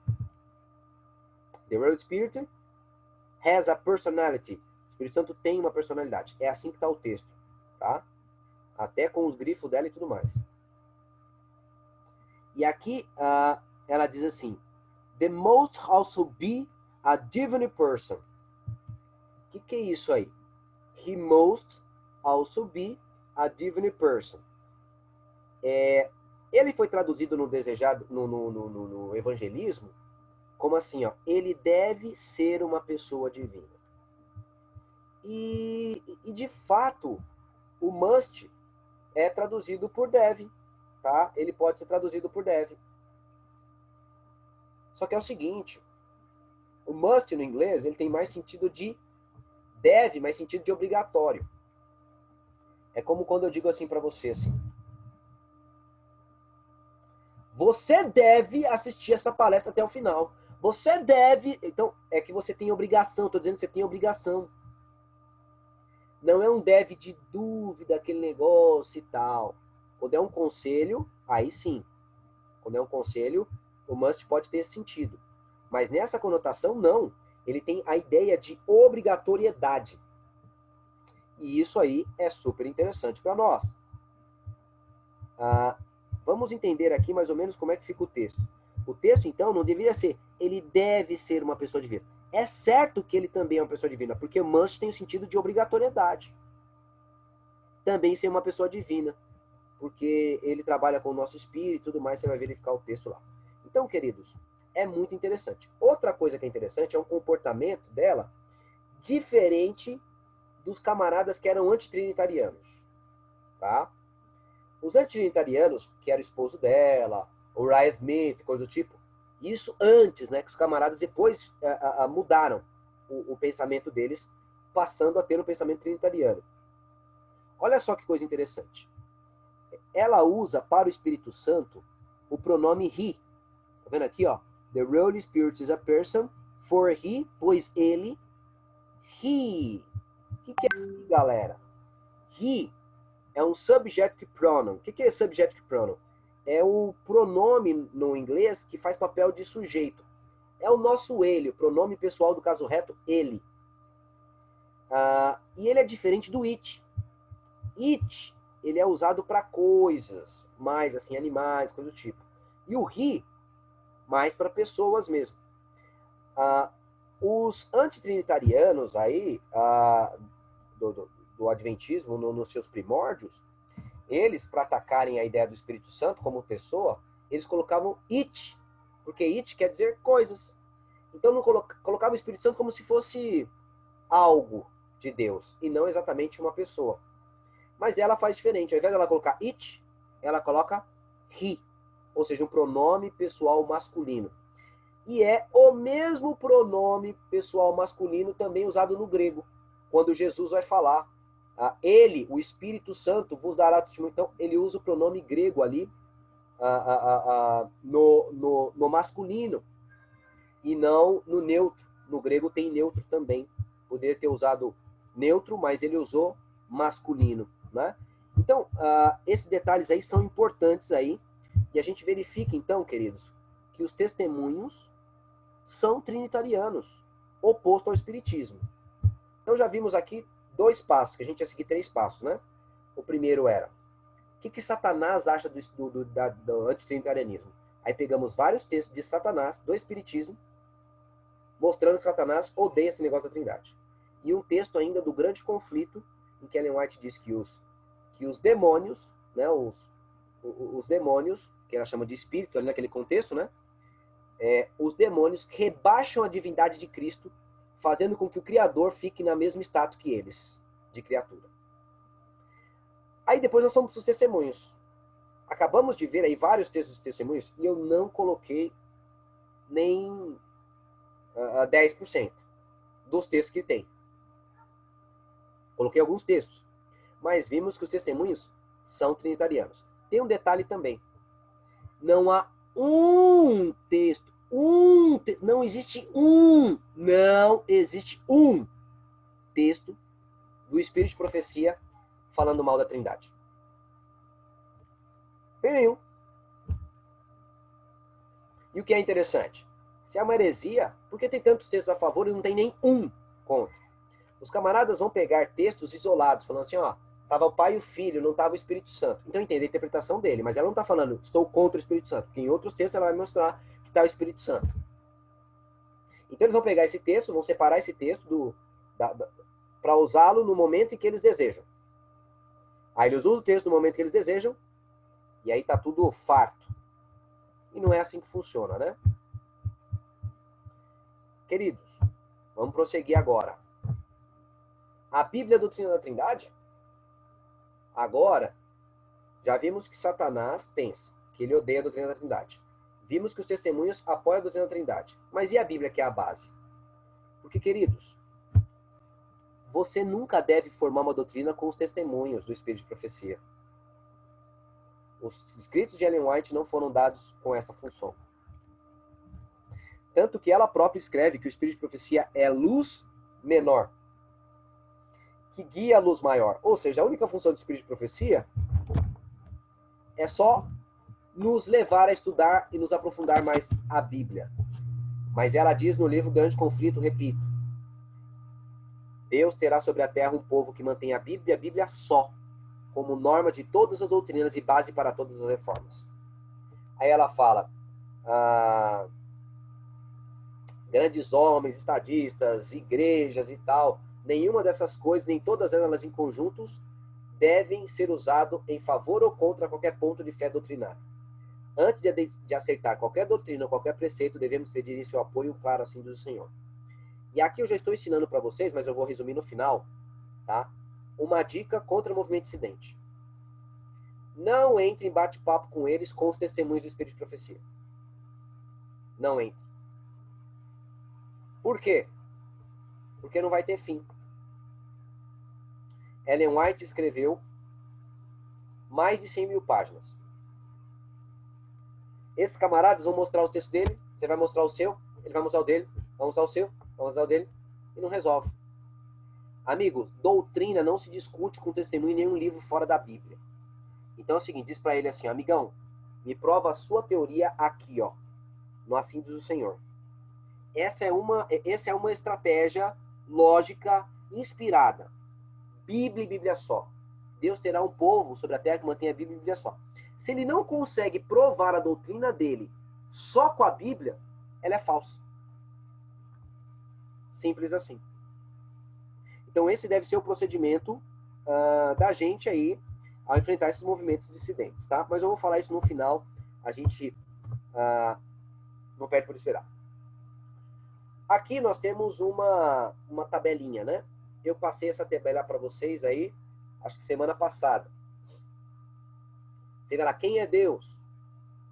[SPEAKER 1] The Holy Spirit has a personality. O Espírito Santo tem uma personalidade. É assim que está o texto, tá? Até com os grifos dela e tudo mais. E aqui ela diz assim: The most also be a divine person. O que é isso aí? He most also be a divine person. Ele foi traduzido no desejado, no evangelismo, como assim, ó, ele deve ser uma pessoa divina. E de fato, o must é traduzido por deve, tá? Ele pode ser traduzido por deve. Só que é o seguinte, o must no inglês, ele tem mais sentido de deve, mais sentido de obrigatório. É como quando eu digo assim para você, assim: você deve assistir essa palestra até o final. Você deve... Então, é que você tem obrigação. Estou dizendo que você tem obrigação. Não é um deve de dúvida, aquele negócio e tal. Quando é um conselho, aí sim. Quando é um conselho, o must pode ter esse sentido. Mas nessa conotação, não. Ele tem a ideia de obrigatoriedade. E isso aí é super interessante para nós. Vamos entender aqui mais ou menos como é que fica o texto. O texto, então, não deveria ser ele deve ser uma pessoa divina. É certo que ele também é uma pessoa divina, porque must tem o sentido de obrigatoriedade. Também ser uma pessoa divina, porque ele trabalha com o nosso espírito e tudo mais, você vai verificar o texto lá. Então, queridos, é muito interessante. Outra coisa que é interessante é um comportamento dela diferente dos camaradas que eram antitrinitarianos, tá? Os antitrinitarianos, que era o esposo dela, o Ryan Smith, coisa do tipo, isso antes, né, que os camaradas depois mudaram o pensamento deles, passando a ter um pensamento trinitariano. Olha só que coisa interessante. Ela usa para o Espírito Santo o pronome he. Tá vendo aqui, ó? The Holy Spirit is a person, for he, pois ele, he. O que é he, galera? He é um subject pronoun. O que é subject pronoun? É o pronome no inglês que faz papel de sujeito. É o nosso ele, o pronome pessoal do caso reto, ele. E ele é diferente do it. It, ele é usado para coisas, mais assim, animais, coisa do tipo. E o he, mais para pessoas mesmo. Os antitrinitarianos aí, do adventismo, nos seus primórdios, eles, para atacarem a ideia do Espírito Santo como pessoa, eles colocavam it, porque it quer dizer coisas. Então não colocava o Espírito Santo como se fosse algo de Deus, e não exatamente uma pessoa. Mas ela faz diferente. Ao invés dela colocar it, ela coloca he, ou seja, um pronome pessoal masculino. E é o mesmo pronome pessoal masculino também usado no grego, quando Jesus vai falar, ele, o Espírito Santo, vos dará testemunho. Então, ele usa o pronome grego ali no masculino e não no neutro. No grego tem neutro também. Poderia ter usado neutro, mas ele usou masculino, né? Então, esses detalhes aí são importantes aí. E a gente verifica, então, queridos, que os testemunhos são trinitarianos, oposto ao espiritismo. Então já vimos aqui 2 passos, que a gente ia seguir 3 passos, né? O primeiro era, o que Satanás acha do antitrinitarianismo? Aí pegamos vários textos de Satanás, do espiritismo, mostrando que Satanás odeia esse negócio da trindade. E um texto ainda do grande conflito, em que Ellen White diz que os demônios, né, os demônios, que ela chama de espírito ali naquele contexto, né? Os demônios rebaixam a divindade de Cristo, fazendo com que o Criador fique na mesma status que eles, de criatura. Aí depois nós vamos para os testemunhos. Acabamos de ver aí vários textos de testemunhos, e eu não coloquei nem 10% dos textos que tem. Coloquei alguns textos, mas vimos que os testemunhos são trinitarianos. Tem um detalhe também. Não há um texto, não existe um texto do Espírito de Profecia falando mal da Trindade. Tem nenhum. E o que é interessante? Se é uma heresia, por que tem tantos textos a favor e não tem nem um contra? Os camaradas vão pegar textos isolados, falando assim, ó, estava o Pai e o Filho, não estava o Espírito Santo. Então entende a interpretação dele, mas ela não está falando, estou contra o Espírito Santo, porque em outros textos ela vai mostrar que está o Espírito Santo. Então eles vão pegar esse texto, vão separar esse texto para usá-lo no momento em que eles desejam. Aí eles usam o texto no momento que eles desejam, e aí está tudo farto. E não é assim que funciona, né? Queridos, vamos prosseguir agora. A Bíblia, a doutrina da Trindade, agora, já vimos que Satanás pensa que ele odeia a doutrina da Trindade. Vimos que os testemunhos apoiam a doutrina da Trindade. Mas e a Bíblia, que é a base? Porque, queridos, você nunca deve formar uma doutrina com os testemunhos do Espírito de Profecia. Os escritos de Ellen White não foram dados com essa função. Tanto que ela própria escreve que o Espírito de Profecia é luz menor, que guia a luz maior. Ou seja, a única função do Espírito de Profecia é só nos levar a estudar e nos aprofundar mais a Bíblia. Mas ela diz no livro Grande Conflito, repito, Deus terá sobre a terra um povo que mantém a Bíblia só, como norma de todas as doutrinas e base para todas as reformas. Aí ela fala, grandes homens, estadistas, igrejas e tal, nenhuma dessas coisas, nem todas elas em conjuntos, devem ser usado em favor ou contra qualquer ponto de fé doutrinária. Antes de aceitar qualquer doutrina ou qualquer preceito, devemos pedir em seu apoio, claro, assim do Senhor. E aqui eu já estou ensinando para vocês, mas eu vou resumir no final, tá? Uma dica contra o movimento dissidente. Não entre em bate-papo com eles com os testemunhos do Espírito de Profecia. Não entre. Por quê? Porque não vai ter fim. Ellen White escreveu mais de 100 mil páginas. Esses camaradas vão mostrar os textos dele, você vai mostrar o seu, ele vai mostrar o dele, vai mostrar o seu, vai mostrar o dele, e não resolve. Amigo, doutrina não se discute com testemunho em nenhum livro fora da Bíblia. Então é o seguinte, diz para ele assim, amigão, me prova a sua teoria aqui, ó, no Assim diz o Senhor. essa é uma estratégia lógica inspirada. Bíblia e Bíblia só. Deus terá um povo sobre a terra que mantém a Bíblia e Bíblia só. Se ele não consegue provar a doutrina dele só com a Bíblia, ela é falsa. Simples assim. Então esse deve ser o procedimento da gente aí ao enfrentar esses movimentos dissidentes, tá? Mas eu vou falar isso no final, a gente não perde por esperar. Aqui nós temos uma tabelinha, né? Eu passei essa tabela para vocês aí, acho que semana passada. Você vê lá, quem é Deus?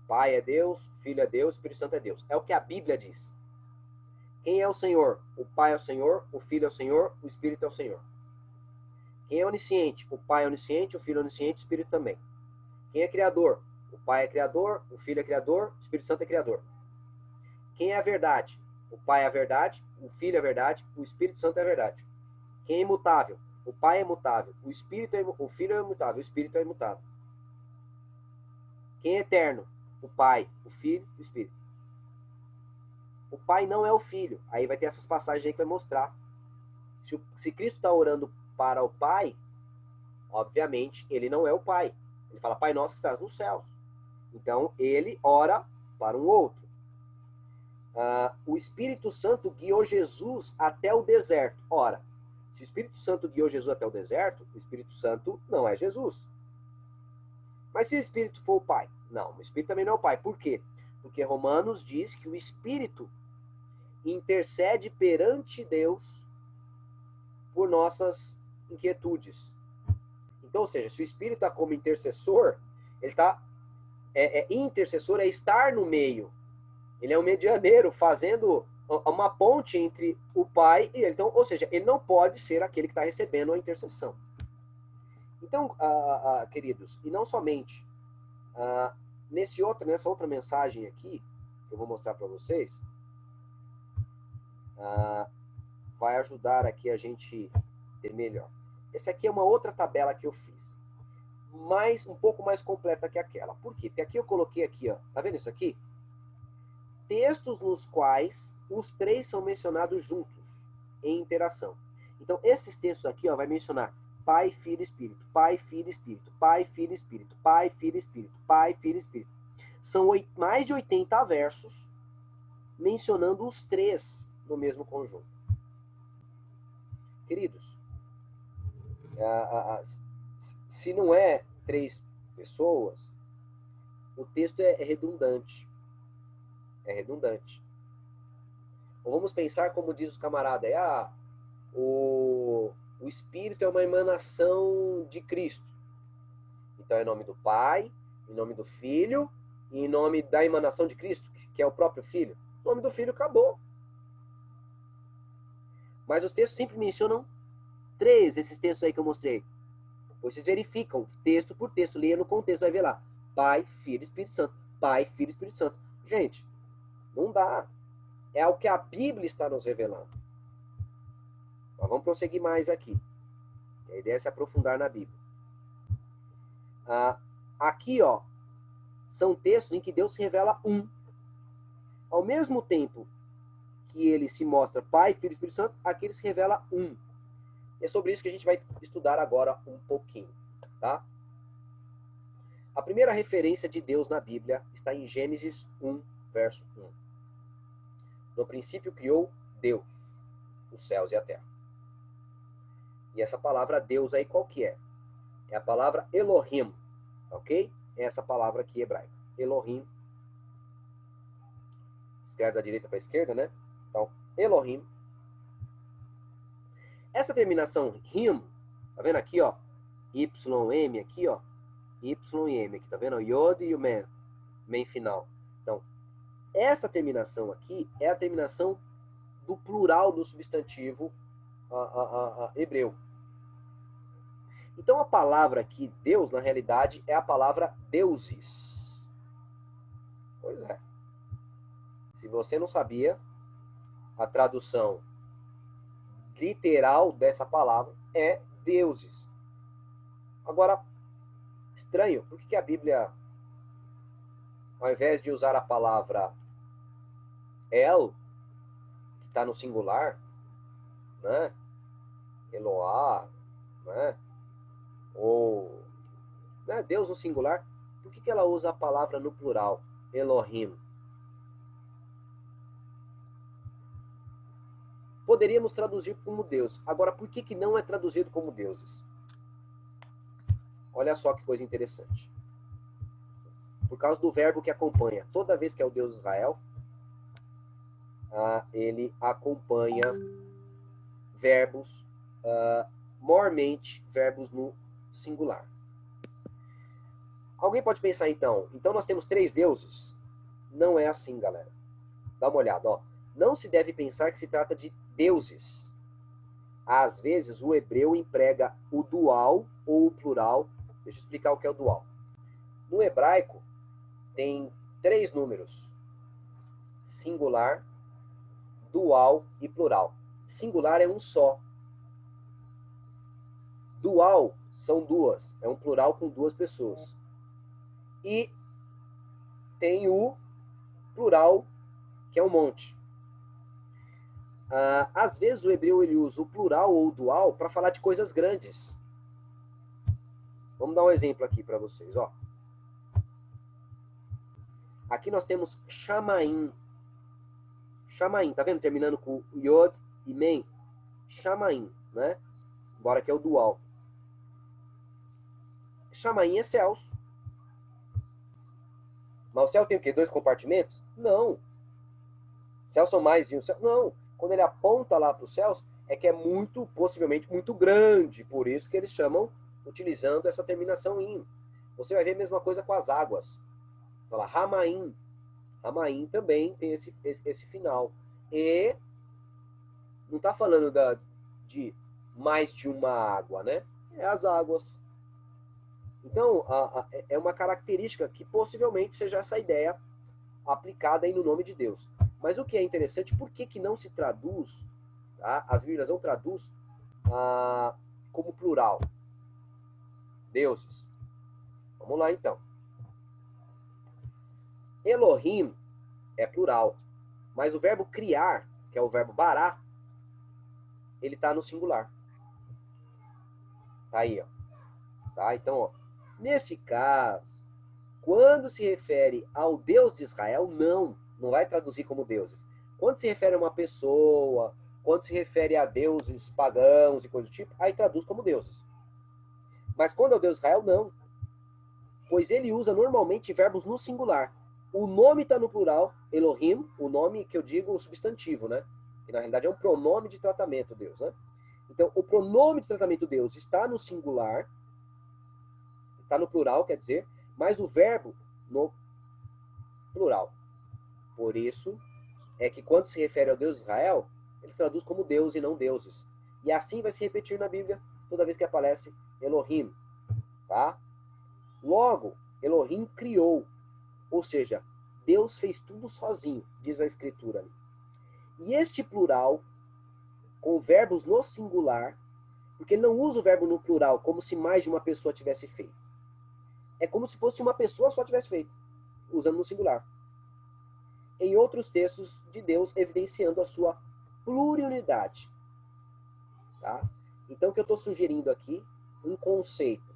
[SPEAKER 1] Pai é Deus, Filho é Deus, Espírito Santo é Deus. É o que a Bíblia diz. Quem é o Senhor? O Pai é o Senhor, o Filho é o Senhor, o Espírito é o Senhor. Quem é onisciente? O Pai é onisciente, o Filho é onisciente, o Espírito também. Quem é criador? O Pai é criador, o Filho é criador, o Espírito Santo é criador. Quem é a verdade? O Pai é a verdade, o Filho é a verdade, o Espírito Santo é a verdade. Quem é imutável? O Pai é imutável, o Filho é imutável, o Espírito é imutável. Quem é eterno? O Pai, o Filho, o Espírito. O Pai não é o Filho. Aí vai ter essas passagens aí que vai mostrar. Se Cristo está orando para o Pai, obviamente ele não é o Pai. Ele fala, Pai nosso que estás nos céus. Então ele ora para um outro. O Espírito Santo guiou Jesus até o deserto. Ora, se o Espírito Santo guiou Jesus até o deserto, o Espírito Santo não é Jesus. Mas se o Espírito for o Pai? Não, o Espírito também não é o Pai. Por quê? Porque Romanos diz que o Espírito intercede perante Deus por nossas inquietudes. Então, ou seja, se o Espírito está como intercessor, ele está... intercessor é estar no meio. Ele é um medianeiro fazendo uma ponte entre o Pai e ele. Então, ou seja, ele não pode ser aquele que está recebendo a intercessão. Então, queridos, e não somente nessa outra mensagem aqui, que eu vou mostrar para vocês, vai ajudar aqui a gente ter melhor. Essa aqui é uma outra tabela que eu fiz, um pouco mais completa que aquela. Por quê? Porque aqui eu coloquei aqui, ó, tá vendo isso aqui? Textos nos quais os três são mencionados juntos, em interação. Então, esses textos aqui, ó, vai mencionar Pai, Filho, Espírito, Pai, Filho, Espírito, Pai, Filho, Espírito, Pai, Filho, Espírito, Pai, Filho, Espírito. São mais de 80 versos mencionando os três no mesmo conjunto. Queridos, se não é três pessoas, o texto é redundante. É redundante. Ou vamos pensar como diz o camarada, o Espírito é uma emanação de Cristo. Então é em nome do Pai, em nome do Filho, e em nome da emanação de Cristo, que é o próprio Filho. O nome do Filho acabou. Mas os textos sempre mencionam três, esses textos aí que eu mostrei. Depois vocês verificam, texto por texto, leia no contexto, vai ver lá. Pai, Filho, Espírito Santo. Pai, Filho, Espírito Santo. Gente, não dá. É o que a Bíblia está nos revelando. Mas vamos prosseguir mais aqui. A ideia é se aprofundar na Bíblia. Aqui, ó, são textos em que Deus se revela um. Ao mesmo tempo que ele se mostra Pai, Filho e Espírito Santo, aqui ele se revela um. É sobre isso que a gente vai estudar agora um pouquinho, tá? A primeira referência de Deus na Bíblia está em Gênesis 1, verso 1. No princípio criou Deus os céus e a terra. E essa palavra Deus aí qual que é? É a palavra Elohim, ok? É essa palavra aqui hebraica. Elohim. Escreve da direita para a esquerda, né? Então, Elohim. Essa terminação him, tá vendo aqui, ó? YM aqui, ó. Y e M aqui, tá vendo? O Yod e o Men. Men final. Então, essa terminação aqui é a terminação do plural do substantivo hebreu. Então a palavra aqui, Deus, na realidade, é a palavra deuses. Pois é. Se você não sabia, a tradução literal dessa palavra é deuses. Agora, estranho, por que a Bíblia, ao invés de usar a palavra El, está no singular, né? Eloá, né? Ou, né? Deus no singular, por que ela usa a palavra no plural, Elohim? Poderíamos traduzir como Deus. Agora, por que não é traduzido como deuses? Olha só que coisa interessante. Por causa do verbo que acompanha. Toda vez que é o Deus Israel, ele acompanha verbos, mormente, verbos no singular. Alguém pode pensar então nós temos 3 deuses? Não é assim, galera. Dá uma olhada, ó. Não se deve pensar que se trata de deuses. Às vezes, o hebreu emprega o dual ou o plural. Deixa eu explicar o que é o dual. No hebraico, tem 3 números: singular, dual e plural. Singular é um só. Dual são 2, é um plural com 2 pessoas. E tem o plural, que é um monte. Às vezes o hebreu ele usa o plural ou o dual para falar de coisas grandes. Vamos dar um exemplo aqui para vocês, ó. Aqui nós temos Shamaim. Shamaim, tá vendo? Terminando com Yod e Men. Shamaim, né? Embora que é o dual. Shamaim é céus. Mas o céu tem o quê? 2 compartimentos? Não. Céus são mais de um céu? Não. Quando ele aponta lá para os céus, é que é muito, possivelmente, muito grande. Por isso que eles chamam, utilizando essa terminação in. Você vai ver a mesma coisa com as águas. Fala Ramaim. Ramaim também tem esse final. E não está falando de mais de uma água, né? É as águas. Então, é uma característica que possivelmente seja essa ideia aplicada aí no nome de Deus. Mas o que é interessante, por que não se traduz, tá? As Bíblias não traduz como plural? Deuses. Vamos lá, então. Elohim é plural, mas o verbo criar, que é o verbo bará, ele está no singular. Tá aí, ó. Tá? Então, ó, neste caso, quando se refere ao Deus de Israel, não vai traduzir como deuses. Quando se refere a uma pessoa, quando se refere a deuses pagãos e coisa do tipo, aí traduz como deuses. Mas quando é o Deus de Israel, não. Pois ele usa normalmente verbos no singular. O nome está no plural, Elohim, o nome que eu digo, o substantivo, né? Que na realidade é um pronome de tratamento, Deus, né? Então, o pronome de tratamento Deus está no singular, está no plural, quer dizer, mas o verbo no plural. Por isso é que quando se refere ao Deus de Israel, ele se traduz como Deus e não deuses. E assim vai se repetir na Bíblia toda vez que aparece Elohim, tá? Logo, Elohim criou, ou seja, Deus fez tudo sozinho, diz a Escritura. E este plural, com verbos no singular, porque ele não usa o verbo no plural como se mais de uma pessoa tivesse feito. É como se fosse uma pessoa só tivesse feito, usando no singular. Em outros textos de Deus, evidenciando a sua pluriunidade. Tá? Então, o que eu estou sugerindo aqui, um conceito.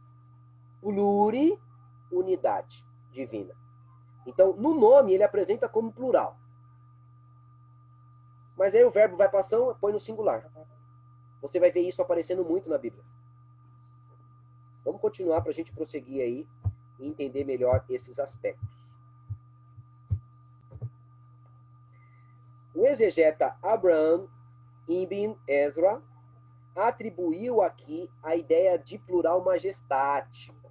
[SPEAKER 1] Pluriunidade divina. Então, no nome, ele apresenta como plural. Mas aí o verbo vai para ação, põe no singular. Você vai ver isso aparecendo muito na Bíblia. Vamos continuar para a gente prosseguir aí e entender melhor esses aspectos. O exegeta Abraham Ibn Ezra atribuiu aqui a ideia de plural majestático,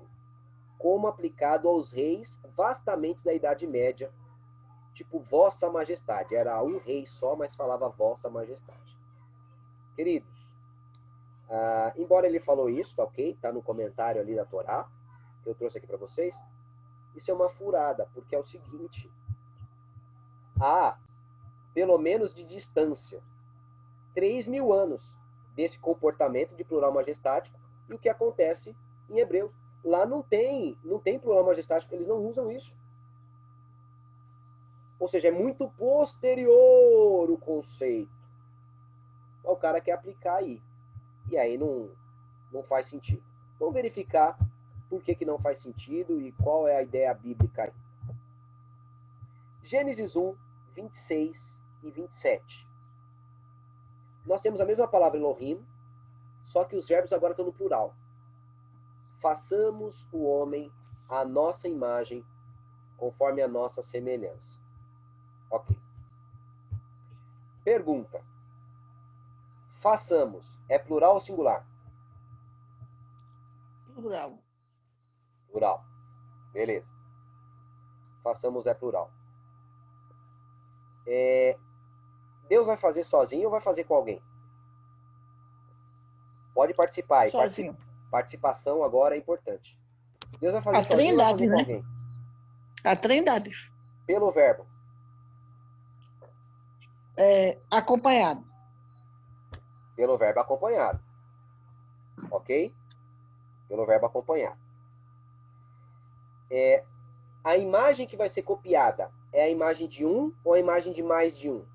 [SPEAKER 1] como aplicado aos reis vastamente da Idade Média, tipo Vossa Majestade. Era um rei só, mas falava Vossa Majestade. Queridos, embora ele falou isso, tá ok? Tá no comentário ali da Torá, que eu trouxe aqui para vocês. Isso é uma furada, porque é o seguinte: há, pelo menos de distância, 3.000 anos desse comportamento de plural majestático e o que acontece em Hebreus. Lá não tem plural majestático, eles não usam isso. Ou seja, é muito posterior o conceito. mas o cara quer aplicar aí. E aí não faz sentido. Vamos verificar por que não faz sentido e qual é a ideia bíblica aí. Gênesis 1, 26 e 27. Nós temos a mesma palavra Elohim, só que os verbos agora estão no plural. Façamos o homem à nossa imagem, conforme a nossa semelhança. Ok. Pergunta. Façamos, é plural ou singular?
[SPEAKER 2] Plural.
[SPEAKER 1] Plural. Beleza. Façamos é plural. Deus vai fazer sozinho ou vai fazer com alguém? Pode participar.
[SPEAKER 2] Sozinho.
[SPEAKER 1] Participação agora é importante. Deus vai fazer
[SPEAKER 2] A
[SPEAKER 1] sozinho ou vai
[SPEAKER 2] Trindade,
[SPEAKER 1] fazer com
[SPEAKER 2] né?
[SPEAKER 1] alguém?
[SPEAKER 2] A Trindade.
[SPEAKER 1] Pelo verbo.
[SPEAKER 2] Acompanhado.
[SPEAKER 1] Pelo verbo acompanhado. Ok? Pelo verbo acompanhado. A imagem que vai ser copiada é a imagem de um ou a imagem de mais de um?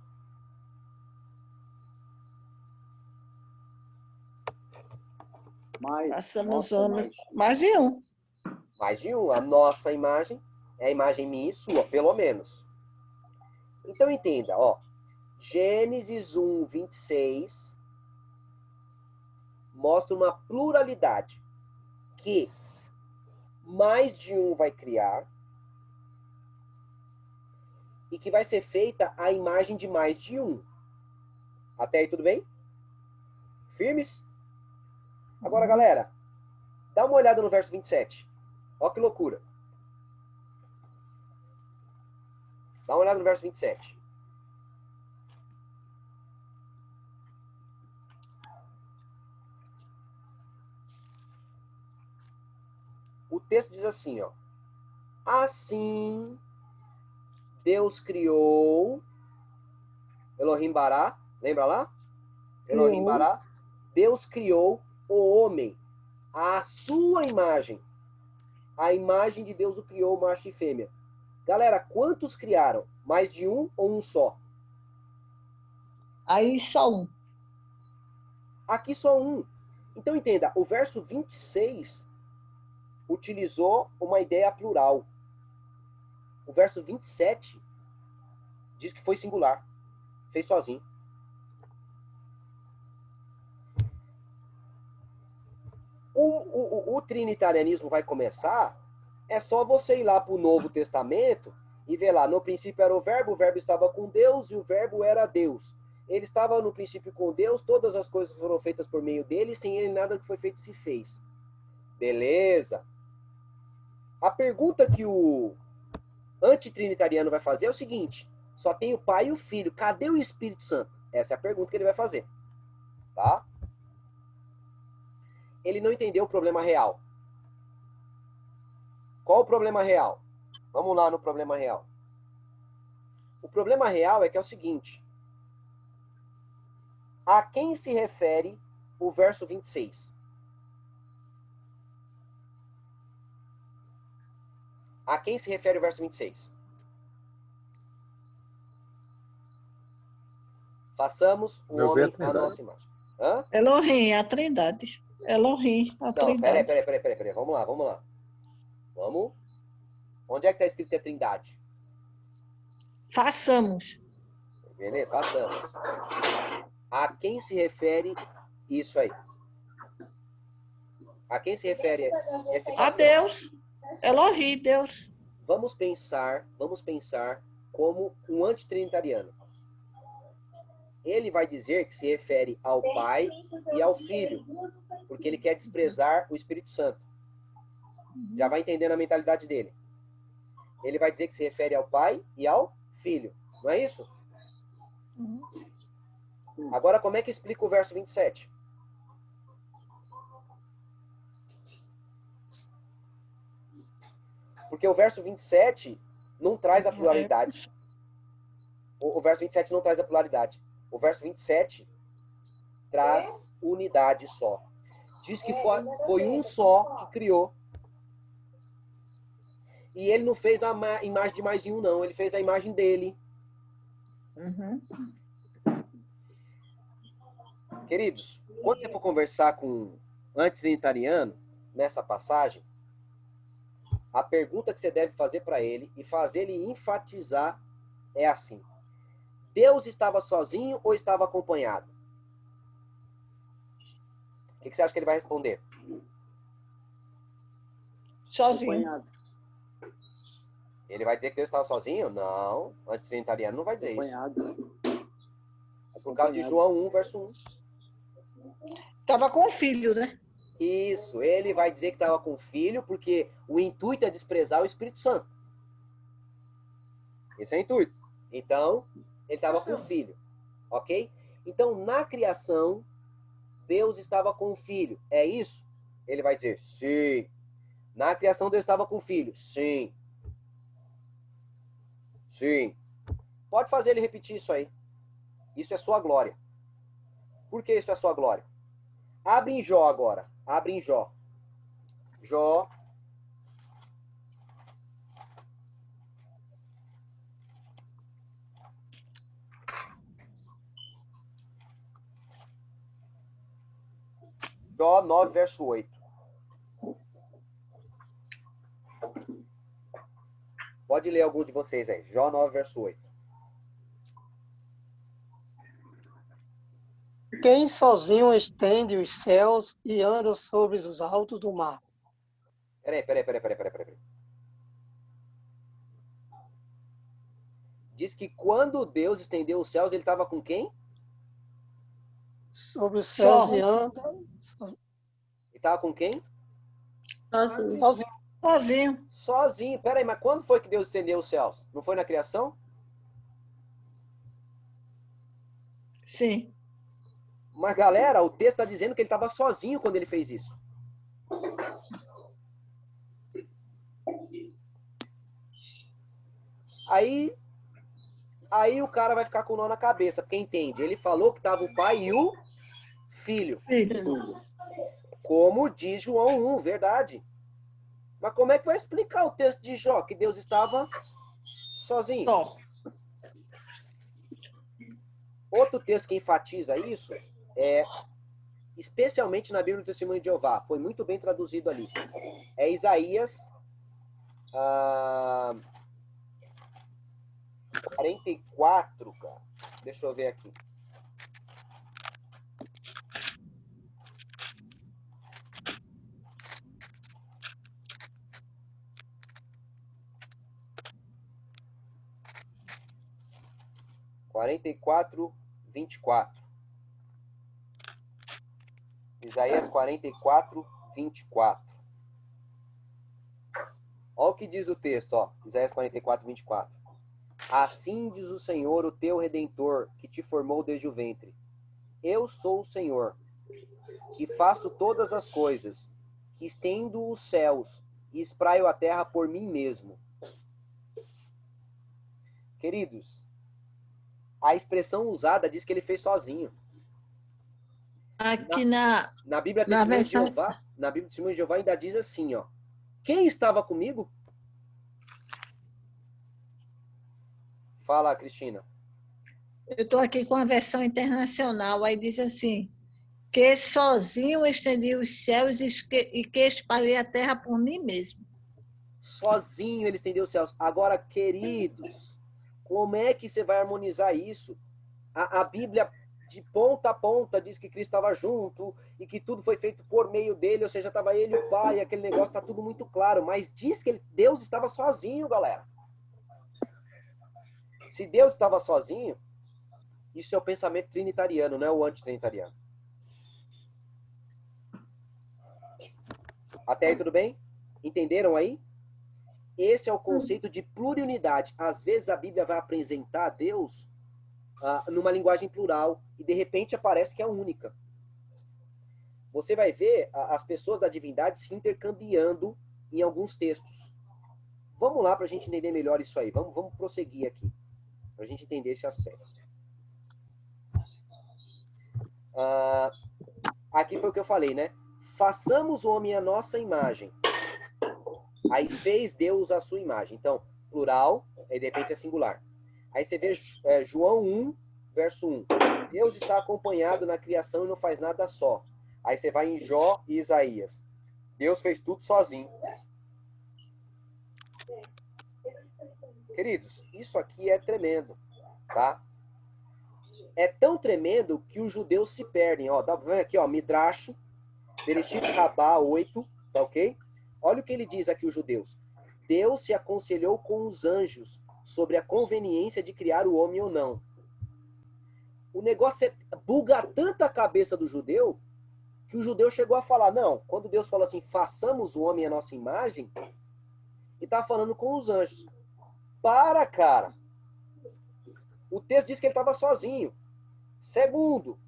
[SPEAKER 2] Façamos homens mais de um.
[SPEAKER 1] Mais de um. A nossa imagem é a imagem minha e sua, pelo menos. Então entenda, ó. Gênesis 1, 26 mostra uma pluralidade que mais de um vai criar e que vai ser feita a imagem de mais de um. Até aí tudo bem? Firmes? Agora, galera, dá uma olhada no verso 27. Ó que loucura. Dá uma olhada no verso 27. O texto diz assim, ó. Assim, Deus criou Elohim Bará, lembra lá? Elohim Bará. Deus criou o homem à sua imagem. A imagem de Deus o criou, macho e fêmea. Galera, quantos criaram? Mais de um ou um só?
[SPEAKER 2] Aí só um.
[SPEAKER 1] Aqui só um. Então entenda, o verso 26 utilizou uma ideia plural. O verso 27 diz que foi singular. Fez sozinho. O trinitarianismo vai começar, é só você ir lá para o Novo Testamento e ver lá, no princípio era o verbo estava com Deus e o verbo era Deus. Ele estava no princípio com Deus, todas as coisas foram feitas por meio dele, sem ele nada que foi feito se fez. Beleza. A pergunta que o antitrinitariano vai fazer é o seguinte, só tem o Pai e o Filho, cadê o Espírito Santo? Essa é a pergunta que ele vai fazer. Tá? Ele não entendeu o problema real. Qual o problema real? Vamos lá no problema real. O problema real é que é o seguinte. A quem se refere o verso 26? A quem se refere o verso 26? Façamos o homem à nossa imagem. Hã?
[SPEAKER 2] Elohim, a Trindade. Elohim, a
[SPEAKER 1] Não,
[SPEAKER 2] Trindade.
[SPEAKER 1] peraí. Vamos lá. Vamos. Onde é que está escrito a Trindade?
[SPEAKER 2] Façamos.
[SPEAKER 1] Beleza? Façamos. A quem se refere isso aí? A quem se refere esse façamos?
[SPEAKER 2] A Deus. Elohim, Deus.
[SPEAKER 1] Vamos pensar como um antitrinitariano. Ele vai dizer que se refere ao Pai e ao Filho, porque ele quer desprezar o Espírito Santo. Já vai entendendo a mentalidade dele. Ele vai dizer que se refere ao Pai e ao Filho. Não é isso? Agora, como é que explica o verso 27? Porque o verso 27 não traz a pluralidade. O verso 27 não traz a pluralidade. O verso 27 traz unidade só. Diz que foi um só que criou. E ele não fez a imagem de mais de um, não. Ele fez a imagem dele. Queridos, quando você for conversar com um antitrinitariano, nessa passagem, a pergunta que você deve fazer para ele e fazer ele enfatizar é assim: Deus estava sozinho ou estava acompanhado? O que você acha que ele vai responder?
[SPEAKER 2] Sozinho.
[SPEAKER 4] Acompanhado.
[SPEAKER 1] Ele vai dizer que Deus estava sozinho? Não, o antitrinitariano não vai dizer isso.
[SPEAKER 4] Acompanhado.
[SPEAKER 1] É por causa de João 1, verso 1.
[SPEAKER 2] Estava com o filho, né?
[SPEAKER 1] Isso, ele vai dizer que estava com o filho, porque o intuito é desprezar o Espírito Santo. Esse é o intuito. Então, ele estava com o filho, ok? Então, na criação, Deus estava com o filho. É isso? Ele vai dizer, sim. Na criação, Deus estava com o filho. Sim. Sim. Pode fazer ele repetir isso aí. Isso é sua glória. Por que isso é sua glória? Abre em Jó agora. Abre em Jó. Jó. Jó 9, verso 8. Pode ler algum de vocês aí. Jó 9, verso 8.
[SPEAKER 5] Quem sozinho estende os céus e anda sobre os altos do mar.
[SPEAKER 1] Peraí. Diz que quando Deus estendeu os céus, ele estava com quem?
[SPEAKER 5] Sobre os céus
[SPEAKER 2] Só.
[SPEAKER 5] e anda
[SPEAKER 1] Ele estava com quem?
[SPEAKER 5] sozinho.
[SPEAKER 2] Sozinho.
[SPEAKER 1] Sozinho. Peraí, mas quando foi que Deus estendeu os céus? Não foi na criação?
[SPEAKER 2] Sim.
[SPEAKER 1] Mas, galera, o texto está dizendo que ele estava sozinho quando ele fez isso. Aí o cara vai ficar com o nó na cabeça, porque entende. Ele falou que estava o pai e o filho.
[SPEAKER 2] Filho.
[SPEAKER 1] Como diz João 1, verdade. Mas como é que vai explicar o texto de Jó, que Deus estava sozinho?
[SPEAKER 2] Só.
[SPEAKER 1] Outro texto que enfatiza isso é, especialmente na Bíblia do Testemunho de Jeová, foi muito bem traduzido ali. É Isaías 44, cara. Deixa eu ver aqui. Quarenta e quatro, 24. Isaías 44, 24. Olha o que diz o texto, ó. Isaías 44, 24. Assim diz o Senhor, o teu Redentor, que te formou desde o ventre. Eu sou o Senhor, que faço todas as coisas, que estendo os céus e espraio a terra por mim mesmo. Queridos, a expressão usada diz que ele fez sozinho.
[SPEAKER 2] Aqui na
[SPEAKER 1] Bíblia
[SPEAKER 2] Na
[SPEAKER 1] Testemunho de
[SPEAKER 2] versão-
[SPEAKER 1] Jeová, na Bíblia Testemunho de Jeová ainda diz assim, ó. Quem estava comigo? Fala, Cristina.
[SPEAKER 2] eu estou aqui com a versão internacional, aí diz assim, que sozinho estendi os céus e que espalhei a terra por mim mesmo.
[SPEAKER 1] Sozinho ele estendeu os céus. Agora, queridos, como é que você vai harmonizar isso? A Bíblia, de ponta a ponta, diz que Cristo estava junto e que tudo foi feito por meio dele, ou seja, estava ele e o Pai, aquele negócio está tudo muito claro, mas diz que Deus estava sozinho, galera. Se Deus estava sozinho, isso é o pensamento trinitariano, não é o antitrinitariano. Até aí tudo bem? Entenderam aí? Esse é o conceito de pluriunidade. Às vezes a Bíblia vai apresentar Deus numa linguagem plural e de repente aparece que é única. Você vai ver as pessoas da divindade se intercambiando em alguns textos. Vamos lá para a gente entender melhor isso aí. Vamos prosseguir aqui, para a gente entender esse aspecto. Aqui foi o que eu falei, né? Façamos o homem à nossa imagem. Aí fez Deus a sua imagem. Então, plural, aí de repente é singular. Aí você vê João 1, verso 1. Deus está acompanhado na criação e não faz nada só. Aí você vai em Jó e Isaías. Deus fez tudo sozinho. Queridos, isso aqui é tremendo, tá? É tão tremendo que os judeus se perdem. Ó, tá vendo aqui, ó, Midrash, Bereshit Rabá 8, tá ok? Olha o que ele diz aqui, os judeus. Deus se aconselhou com os anjos sobre a conveniência de criar o homem ou não. O negócio buga tanto a cabeça do judeu que o judeu chegou a falar, não, quando Deus falou assim, façamos o homem à nossa imagem, e tá falando com os anjos. Para, cara! O texto diz que ele estava sozinho. Segundo,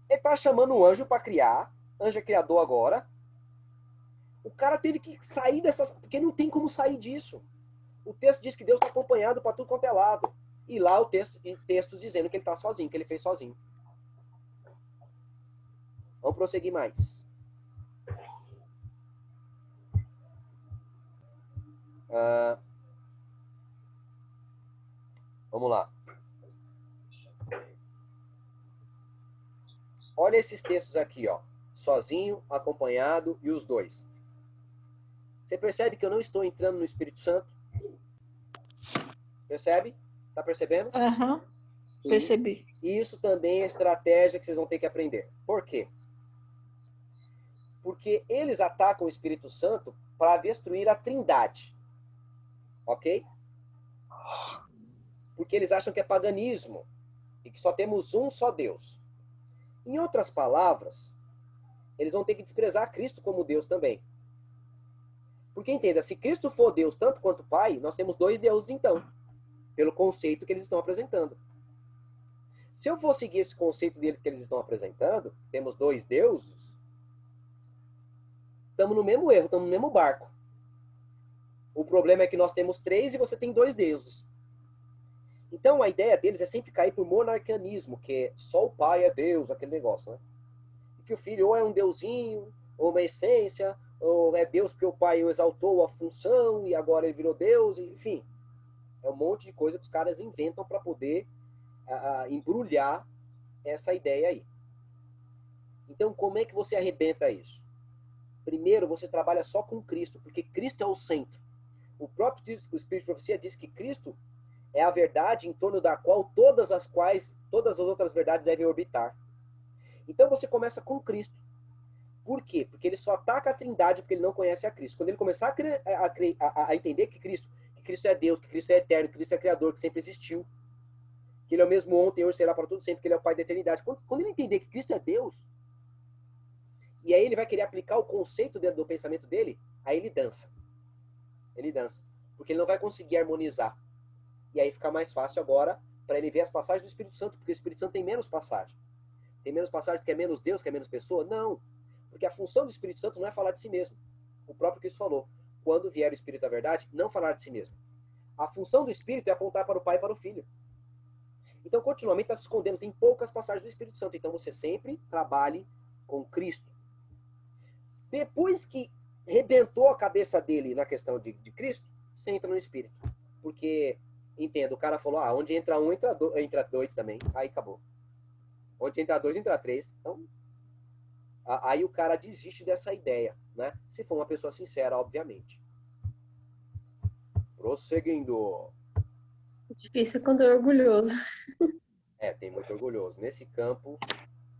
[SPEAKER 1] ele tá chamando o anjo para criar, anjo é criador agora. O cara teve que sair dessas, porque não tem como sair disso. O texto diz que Deus está acompanhado para tudo quanto é lado. E lá o texto dizendo que ele está sozinho, que ele fez sozinho. Vamos prosseguir mais. Vamos lá. Olha esses textos aqui, ó. Sozinho, acompanhado e os dois. Você percebe que eu não estou entrando no Espírito Santo? Percebe? Tá percebendo?
[SPEAKER 2] Aham, percebi.
[SPEAKER 1] E isso também é estratégia que vocês vão ter que aprender. Por quê? Porque eles atacam o Espírito Santo para destruir a Trindade. Ok? Porque eles acham que é paganismo e que só temos um só Deus. Em outras palavras, eles vão ter que desprezar Cristo como Deus também. Porque entenda, se Cristo for Deus tanto quanto Pai, nós temos dois deuses então, pelo conceito que eles estão apresentando. Se eu for seguir esse conceito deles que eles estão apresentando, temos dois deuses, estamos no mesmo erro, estamos no mesmo barco. O problema é que nós temos três e você tem dois deuses. Então a ideia deles é sempre cair para o monarquianismo, que é só o pai é Deus, aquele negócio, né? E que o filho ou é um deusinho, ou uma essência, ou é Deus porque o pai o exaltou a função e agora ele virou Deus, enfim. É um monte de coisa que os caras inventam para poder embrulhar essa ideia aí. Então como é que você arrebenta isso? Primeiro, você trabalha só com Cristo, porque Cristo é o centro. O próprio Espírito de Profecia diz que Cristo é a verdade em torno da qual todas as outras verdades devem orbitar. Então você começa com Cristo. Por quê? Porque ele só ataca a Trindade porque ele não conhece a Cristo. Quando ele começar a entender que Cristo é Deus, que Cristo é eterno, que Cristo é Criador, que sempre existiu, que ele é o mesmo ontem, hoje, será para tudo sempre, que ele é o Pai da eternidade. Quando ele entender que Cristo é Deus, e aí ele vai querer aplicar o conceito dentro do pensamento dele, aí ele dança. Ele dança. Porque ele não vai conseguir harmonizar. E aí fica mais fácil agora para ele ver as passagens do Espírito Santo, porque o Espírito Santo tem menos passagem. Tem menos passagem porque é menos Deus, que é menos pessoa? Não. Porque a função do Espírito Santo não é falar de si mesmo. O próprio Cristo falou, quando vier o Espírito da verdade, não falar de si mesmo. A função do Espírito é apontar para o Pai e para o Filho. Então, continuamente está se escondendo. Tem poucas passagens do Espírito Santo. Então, você sempre trabalhe com Cristo. Depois que rebentou a cabeça dele na questão de Cristo, você entra no Espírito. Porque, entenda, o cara falou, onde entra um, entra dois também. Aí acabou. Onde entra dois, entra três. Então, aí o cara desiste dessa ideia, né? Se for uma pessoa sincera, obviamente. Prosseguindo.
[SPEAKER 3] Difícil quando é orgulhoso.
[SPEAKER 1] Tem muito orgulhoso. Nesse campo,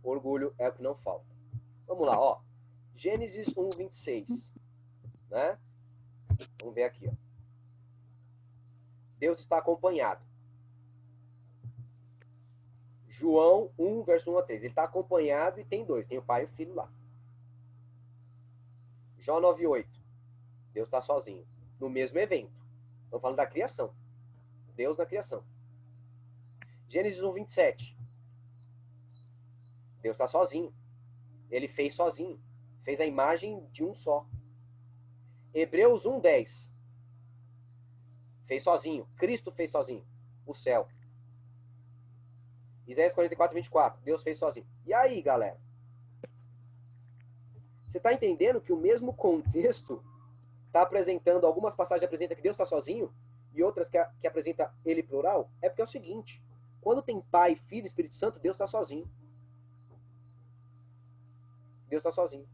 [SPEAKER 1] orgulho é o que não falta. Vamos lá, ó. Gênesis 1, 26. Né? Vamos ver aqui, ó. Deus está acompanhado. João 1, verso 1 a 3. Ele está acompanhado e tem dois. Tem o pai e o filho lá. Jó 9, 8. Deus está sozinho. No mesmo evento. Estamos falando da criação. Deus na criação. Gênesis 1, 27. Deus está sozinho. Ele fez sozinho. Fez a imagem de um só. Hebreus 1, 10. Fez sozinho. Cristo fez sozinho. O céu. Isaías 44, 24. Deus fez sozinho. E aí, galera? Você está entendendo que o mesmo contexto está apresentando, algumas passagens apresentam que Deus está sozinho e outras que apresenta ele plural? É porque é o seguinte, Quando tem Pai, Filho e Espírito Santo, Deus está sozinho. Deus está sozinho.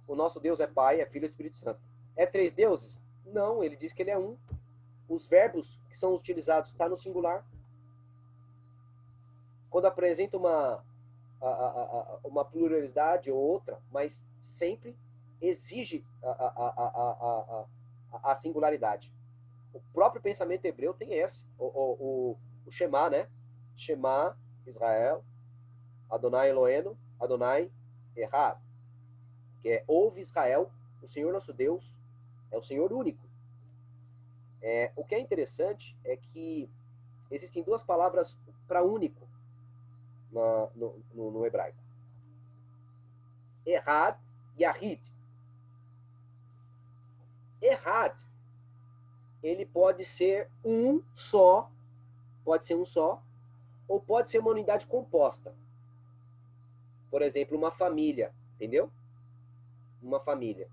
[SPEAKER 1] O nosso Deus é Pai, é Filho e Espírito Santo. É três deuses? Não, ele diz que ele é um. Os verbos que são utilizados estão no singular. Quando apresenta uma pluralidade ou outra, mas sempre exige a singularidade. O próprio pensamento hebreu tem esse. O Shema, né? Shema, Israel, Adonai Eloheinu, Adonai Echad. Que é, ouve Israel, o Senhor nosso Deus é o Senhor único. O que é interessante é que existem duas palavras para único no hebraico. Errad e Ahid. Errad, ele pode ser um só, ou pode ser uma unidade composta. Por exemplo, uma família, entendeu? Uma família,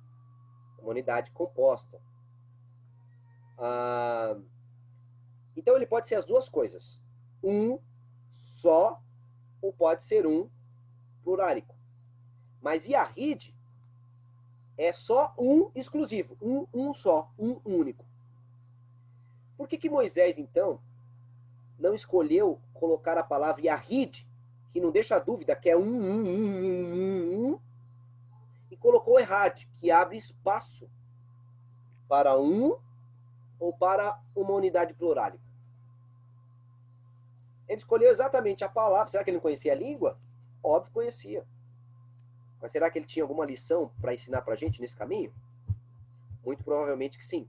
[SPEAKER 1] uma unidade composta. Então ele pode ser as duas coisas. Um só, ou pode ser um plurálico. Mas Yahid é só um exclusivo, um só, um único. Por que Moisés, então, não escolheu colocar a palavra Yahid, que não deixa dúvida que é um, e colocou Errad, que abre espaço para um ou para uma unidade plurálica? Ele escolheu exatamente a palavra. Será que ele não conhecia a língua? Óbvio que conhecia. Mas será que ele tinha alguma lição para ensinar para a gente nesse caminho? Muito provavelmente que sim.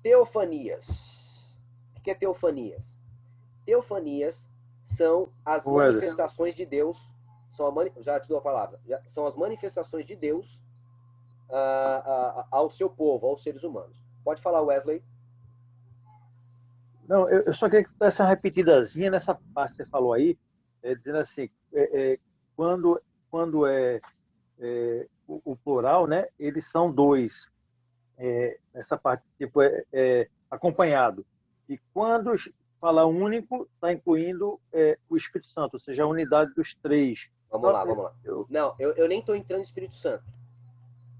[SPEAKER 1] Teofanias. O que é teofanias? Teofanias são as manifestações de Deus. Já te dou a palavra. São as manifestações de Deus ao seu povo, aos seres humanos. Pode falar, Wesley.
[SPEAKER 4] Não, eu só queria que tu desse uma repetidazinha nessa parte que você falou aí, dizendo assim, quando é o plural, né, eles são dois, nessa parte, tipo, acompanhado. E quando fala único, está incluindo o Espírito Santo, ou seja, a unidade dos três.
[SPEAKER 1] Vamos lá. Não, eu nem estou entrando no Espírito Santo.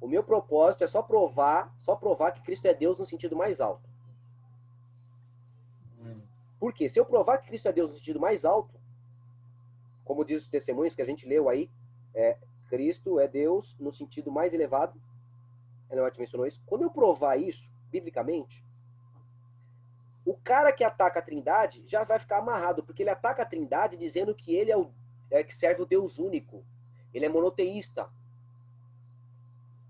[SPEAKER 1] O meu propósito é só provar que Cristo é Deus no sentido mais alto. Por quê? Se eu provar que Cristo é Deus no sentido mais alto, como diz os testemunhos que a gente leu aí, Cristo é Deus no sentido mais elevado, ela te mencionou isso. Quando eu provar isso, biblicamente, o cara que ataca a Trindade já vai ficar amarrado, porque ele ataca a Trindade dizendo que ele que serve o Deus único. Ele é monoteísta.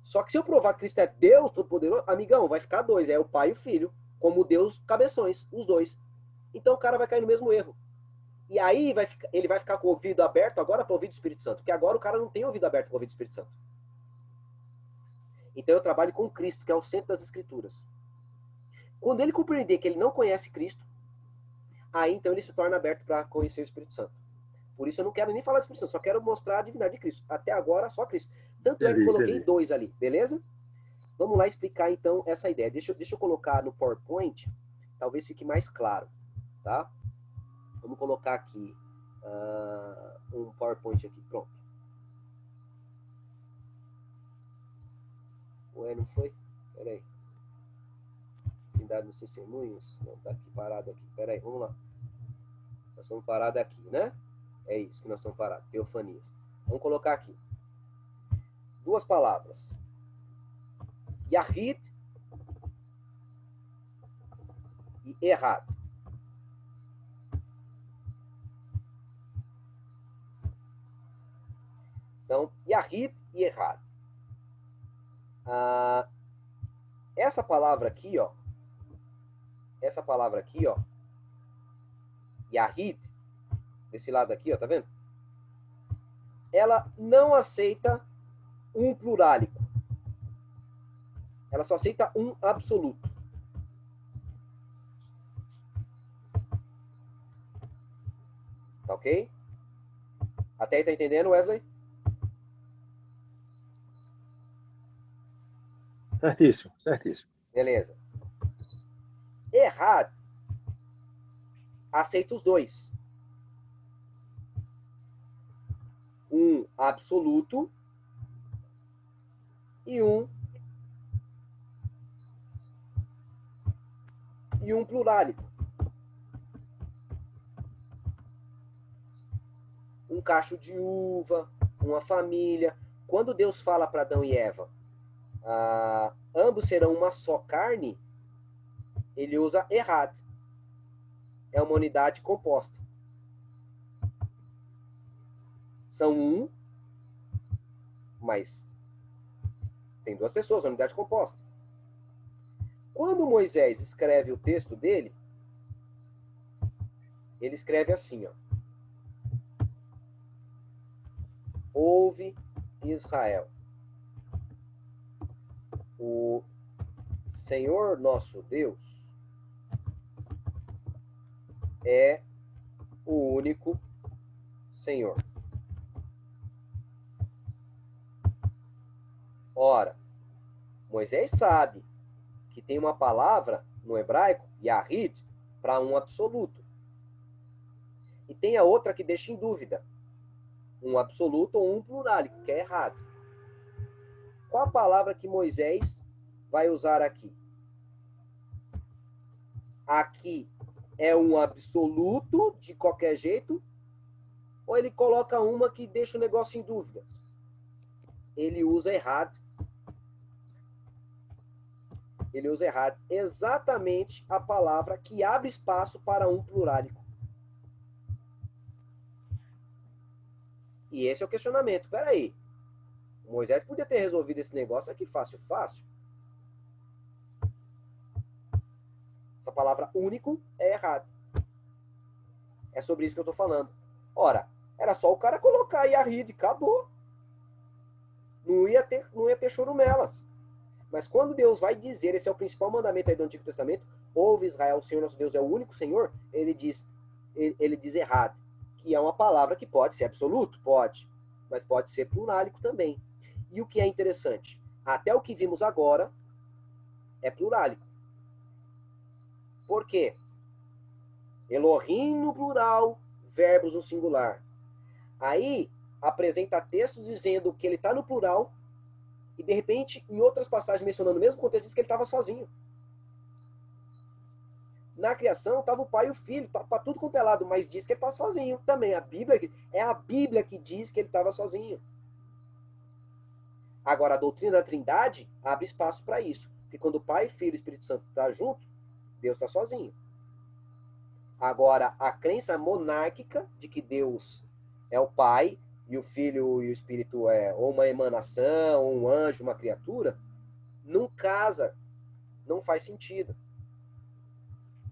[SPEAKER 1] Só que se eu provar que Cristo é Deus Todo-Poderoso, amigão, vai ficar dois, é o Pai e o Filho, como Deus cabeções, os dois. Então o cara vai cair no mesmo erro. E aí ele vai ficar com o ouvido aberto agora para o ouvido do Espírito Santo, porque agora o cara não tem ouvido aberto para o ouvido do Espírito Santo. Então eu trabalho com Cristo, que é o centro das Escrituras. Quando ele compreender que ele não conhece Cristo, aí então ele se torna aberto para conhecer o Espírito Santo. Por isso eu não quero nem falar do Espírito Santo, só quero mostrar a divindade de Cristo. Até agora, só Cristo. Tanto é que coloquei dois ali, beleza? Vamos lá explicar então essa ideia. Deixa eu colocar no PowerPoint, talvez fique mais claro, tá? Vamos colocar aqui um PowerPoint aqui, pronto. Ué, não foi? Peraí. Trindade nos testemunhos? Não, tá aqui parado aqui. Peraí, vamos lá. Nós estamos parados aqui, né? É isso que nós estamos parados. Teofanias. Vamos colocar aqui. Duas palavras. Yahid e Errad. Então, Yahid e Errad. Essa palavra aqui, ó. Yahid, desse lado aqui, ó, tá vendo? Ela não aceita um plurálico. Ela só aceita um absoluto. Tá ok? Até aí tá entendendo, Wesley?
[SPEAKER 4] Certíssimo, certíssimo.
[SPEAKER 1] Beleza. Errad aceita os dois. Um absoluto e um plurálico. Um cacho de uva, uma família. Quando Deus fala para Adão e Eva, ambos serão uma só carne, ele usa errado. É uma unidade composta. São um, mas tem duas pessoas, uma unidade composta. Quando Moisés escreve o texto dele, ele escreve assim, ó. Ouve, Israel. O Senhor nosso Deus é o único Senhor. Ora, Moisés sabe que tem uma palavra no hebraico, Yahid, para um absoluto. E tem a outra que deixa em dúvida. Um absoluto ou um plurálico, que é errado. Qual a palavra que Moisés vai usar aqui? Aqui é um absoluto, de qualquer jeito, ou ele coloca uma que deixa o negócio em dúvida? Ele usa errado. Ele usa errado exatamente a palavra que abre espaço para um plurálico. E esse é o questionamento. Peraí, Moisés podia ter resolvido esse negócio aqui fácil. Essa palavra único é errado. É sobre isso que eu estou falando. Ora, era só o cara colocar Yahid, acabou. Não ia ter chorumelas. Mas quando Deus vai dizer, esse é o principal mandamento aí do Antigo Testamento, ouve Israel, o Senhor nosso Deus é o único Senhor, ele diz errado, que é uma palavra que pode ser absoluto, pode, mas pode ser plurálico também. E o que é interessante, até o que vimos agora é plurálico. Por quê? Elohim no plural, verbos no singular. Aí apresenta texto dizendo que ele está no plural, e de repente, em outras passagens mencionando o mesmo contexto, diz que ele estava sozinho. Na criação, estava o pai e o filho, estava para tudo quanto é lado, mas diz que ele está sozinho também. É a Bíblia que diz que ele estava sozinho. Agora, a doutrina da Trindade abre espaço para isso. Porque quando o Pai, Filho e Espírito Santo estão juntos, Deus está sozinho. Agora, a crença monárquica de que Deus é o Pai, e o Filho e o Espírito é ou uma emanação, ou um anjo, uma criatura, não casa, não faz sentido.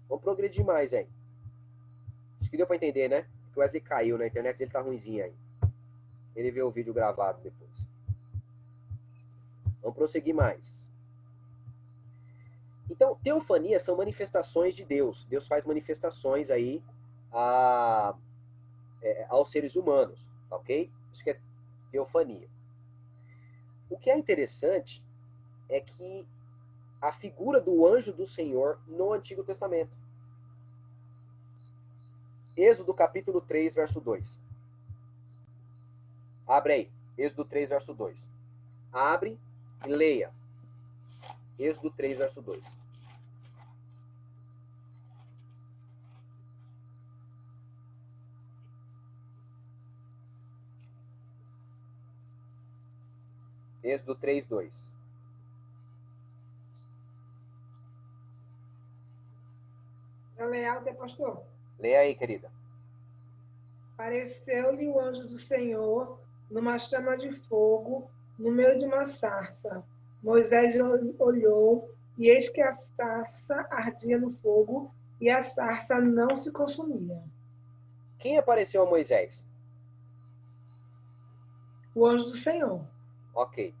[SPEAKER 1] Vamos progredir mais aí. Acho que deu para entender, né? Que o Wesley caiu, na internet dele tá ruimzinha aí. Ele vê o vídeo gravado depois. Vamos prosseguir mais. Então, teofanias são manifestações de Deus. Deus faz manifestações aí aos seres humanos, tá ok? Isso que é teofania. O que é interessante é que a figura do anjo do Senhor no Antigo Testamento. Êxodo capítulo 3, verso 2. Abre aí. Êxodo 3, verso 2. Abre e leia. Êxodo 3, verso 2. Êxodo 3, 2.
[SPEAKER 6] Para ler alto, pastor.
[SPEAKER 1] Leia aí, querida.
[SPEAKER 6] Apareceu-lhe o anjo do Senhor numa chama de fogo, no meio de uma sarça. Moisés olhou, e eis que a sarça ardia no fogo, e a sarça não se consumia.
[SPEAKER 1] Quem apareceu a Moisés?
[SPEAKER 6] O anjo do Senhor.
[SPEAKER 1] Ok.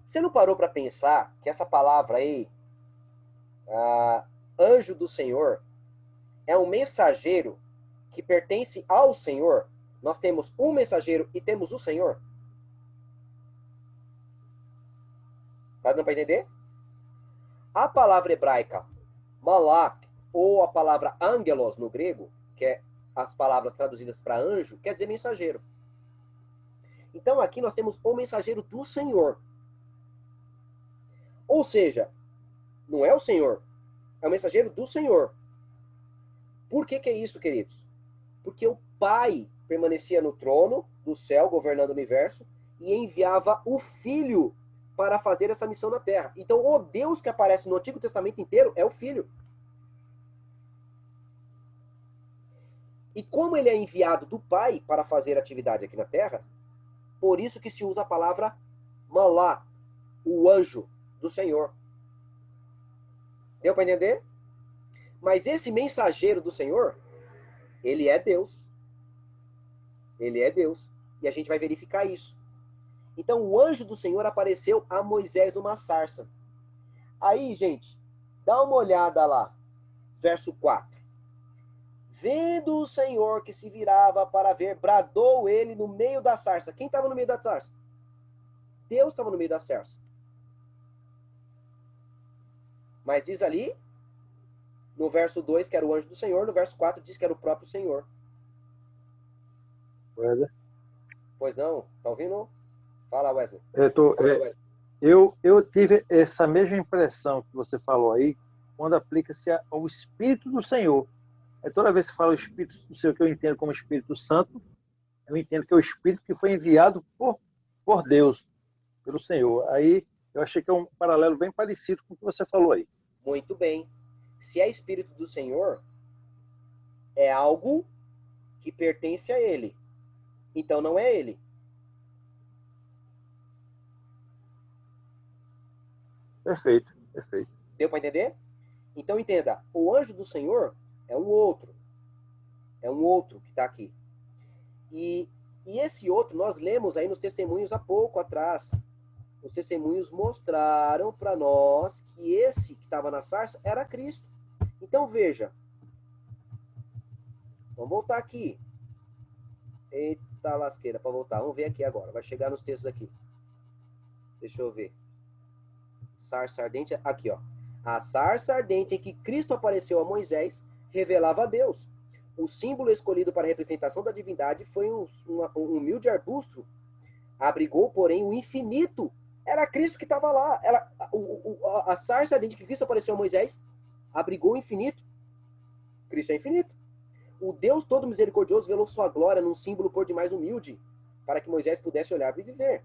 [SPEAKER 1] Você não parou para pensar que essa palavra aí, anjo do Senhor, é um mensageiro que pertence ao Senhor? Nós temos um mensageiro e temos o Senhor? Tá dando para entender? A palavra hebraica, malak, ou a palavra angelos no grego, que é as palavras traduzidas para anjo, quer dizer mensageiro. Então aqui nós temos o mensageiro do Senhor. Ou seja, não é o Senhor, é o mensageiro do Senhor. Por que que é isso, queridos? Porque o Pai permanecia no trono do céu, governando o universo, e enviava o Filho para fazer essa missão na Terra. Então, o Deus que aparece no Antigo Testamento inteiro é o Filho. E como ele é enviado do Pai para fazer atividade aqui na Terra, por isso que se usa a palavra malá, o anjo do Senhor. Deu para entender? Mas esse mensageiro do Senhor, ele é Deus. Ele é Deus. E a gente vai verificar isso. Então, o anjo do Senhor apareceu a Moisés numa sarça. Aí, gente, dá uma olhada lá. Verso 4. Vendo o Senhor que se virava para ver, bradou ele no meio da sarça. Quem estava no meio da sarça? Deus estava no meio da sarça. Mas diz ali, no verso 2, que era o anjo do Senhor, no verso 4 diz que era o próprio Senhor.
[SPEAKER 4] Wesley?
[SPEAKER 1] Pois não? Tá ouvindo? Fala, Wesley.
[SPEAKER 4] Eu tive essa mesma impressão que você falou aí, quando aplica-se ao Espírito do Senhor. Toda vez que fala o Espírito do Senhor, que eu entendo como Espírito Santo, eu entendo que é o Espírito que foi enviado por Deus, pelo Senhor. Aí eu achei que é um paralelo bem parecido com o que você falou aí.
[SPEAKER 1] Muito bem. Se é Espírito do Senhor, é algo que pertence a Ele. Então não é Ele.
[SPEAKER 4] Perfeito, perfeito.
[SPEAKER 1] Deu para entender? Então entenda, o anjo do Senhor é um outro. É um outro que está aqui. E esse outro nós lemos aí nos testemunhos há pouco atrás. Os testemunhos mostraram para nós que esse que estava na sarça era Cristo. Então veja. Vamos voltar aqui. Eita lasqueira para voltar. Vamos ver aqui agora. Vai chegar nos textos aqui. Deixa eu ver. Sarça ardente. Aqui, ó. A sarça ardente em que Cristo apareceu a Moisés revelava a Deus. O símbolo escolhido para a representação da divindade foi um humilde arbusto. Abrigou, porém, o infinito. Era Cristo que estava lá. A sarça ardente que Cristo apareceu a Moisés abrigou o infinito. Cristo é infinito. O Deus todo misericordioso velou sua glória num símbolo por demais humilde, para que Moisés pudesse olhar e viver.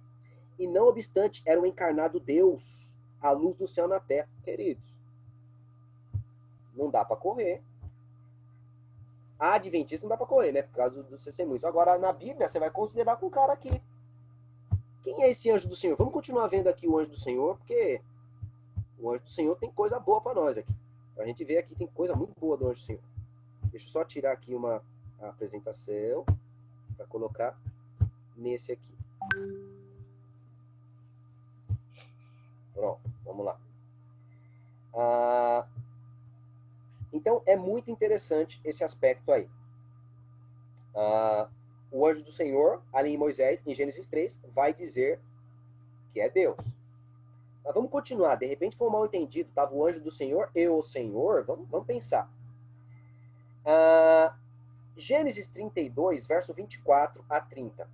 [SPEAKER 1] E não obstante, era o encarnado Deus, a luz do céu na terra. Queridos, não dá para correr. A adventista não dá para correr, né? Por causa dos testemunhos. Agora, na Bíblia, você vai considerar com o cara aqui. Quem é esse anjo do Senhor? Vamos continuar vendo aqui o anjo do Senhor, porque o anjo do Senhor tem coisa boa para nós aqui. A gente vê aqui, tem coisa muito boa do anjo do Senhor. Deixa eu só tirar aqui uma apresentação para colocar nesse aqui. Pronto, vamos lá. Então, é muito interessante esse aspecto aí. O anjo do Senhor, ali em Moisés, em Gênesis 3, vai dizer que é Deus. Mas vamos continuar. De repente foi um mal entendido. Estava o anjo do Senhor e o Senhor. Vamos pensar. Gênesis 32, verso 24 a 30.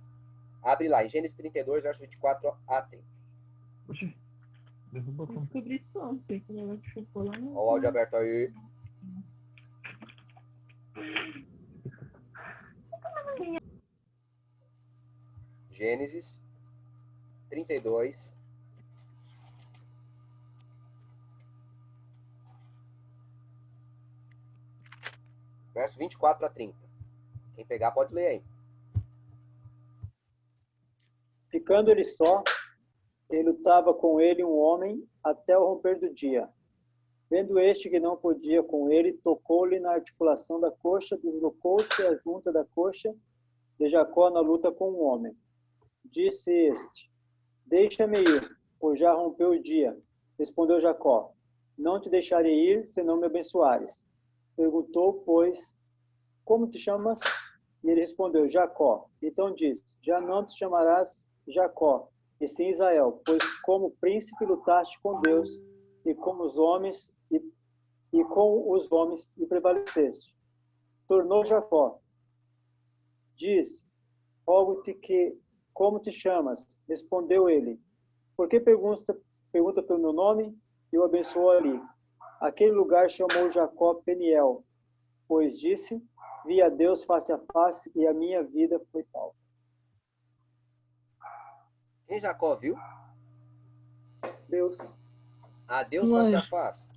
[SPEAKER 1] Abre lá, em Gênesis 32, verso 24 a 30.
[SPEAKER 7] Oxi, derruba como?
[SPEAKER 3] Descobri isso ontem, quando ela ficou lá no...
[SPEAKER 1] Olha o áudio aberto aí. Gênesis 32. Verso 24 a 30. Quem pegar pode ler aí.
[SPEAKER 8] Ficando ele só, ele lutava com ele um homem até o romper do dia. Vendo este que não podia com ele, tocou-lhe na articulação da coxa, deslocou-se a junta da coxa de Jacó na luta com o homem. Disse este: deixa-me ir, pois já rompeu o dia. Respondeu Jacó: não te deixarei ir, se não me abençoares. Perguntou, pois, como te chamas? E ele respondeu, Jacó. Então disse, já não te chamarás Jacó, e sim Israel, pois como príncipe lutaste com Deus e com os homens, e com os homens e prevaleceste. Tornou Jacó. Diz, rogo-te que, como te chamas? Respondeu ele. Por que pergunta pelo meu nome? E o abençoou ali. Aquele lugar chamou Jacó Peniel, pois disse, vi a Deus face a face e a minha vida foi salva.
[SPEAKER 1] Quem Jacó viu?
[SPEAKER 8] Deus.
[SPEAKER 1] A Deus
[SPEAKER 2] Um
[SPEAKER 1] face a
[SPEAKER 2] anjo.
[SPEAKER 1] face.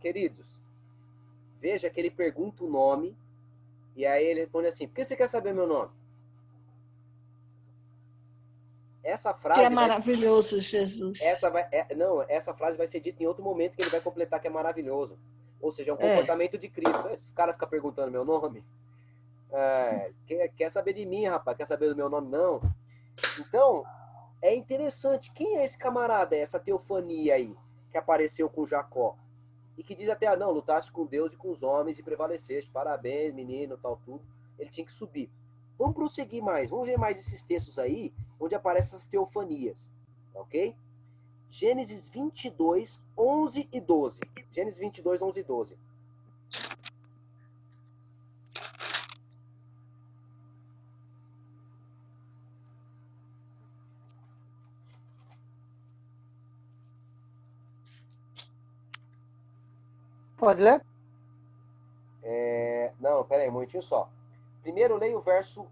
[SPEAKER 1] Queridos, veja que ele pergunta o nome e aí ele responde assim, por que você quer saber meu nome? Essa
[SPEAKER 2] Que
[SPEAKER 1] frase
[SPEAKER 2] é maravilhoso, Jesus.
[SPEAKER 1] essa frase vai ser dita em outro momento que ele vai completar que é maravilhoso. Ou seja, é um
[SPEAKER 2] É.
[SPEAKER 1] comportamento de Cristo. Esses caras ficam perguntando meu nome. Quer saber de mim, rapaz? Quer saber do meu nome? Não. Então, é interessante. Quem é esse camarada, essa teofania aí, que apareceu com Jacó? E que diz até, não, lutaste com Deus e com os homens e prevaleceste. Parabéns, menino, tal, tudo. Ele tinha que subir. Vamos prosseguir mais. Vamos ver mais esses textos aí, onde aparecem essas teofanias. Ok? Gênesis 22, 11 e 12. Gênesis 22, 11 e 12.
[SPEAKER 5] Pode ler?
[SPEAKER 1] Não, peraí, um momentinho só. Primeiro leia o verso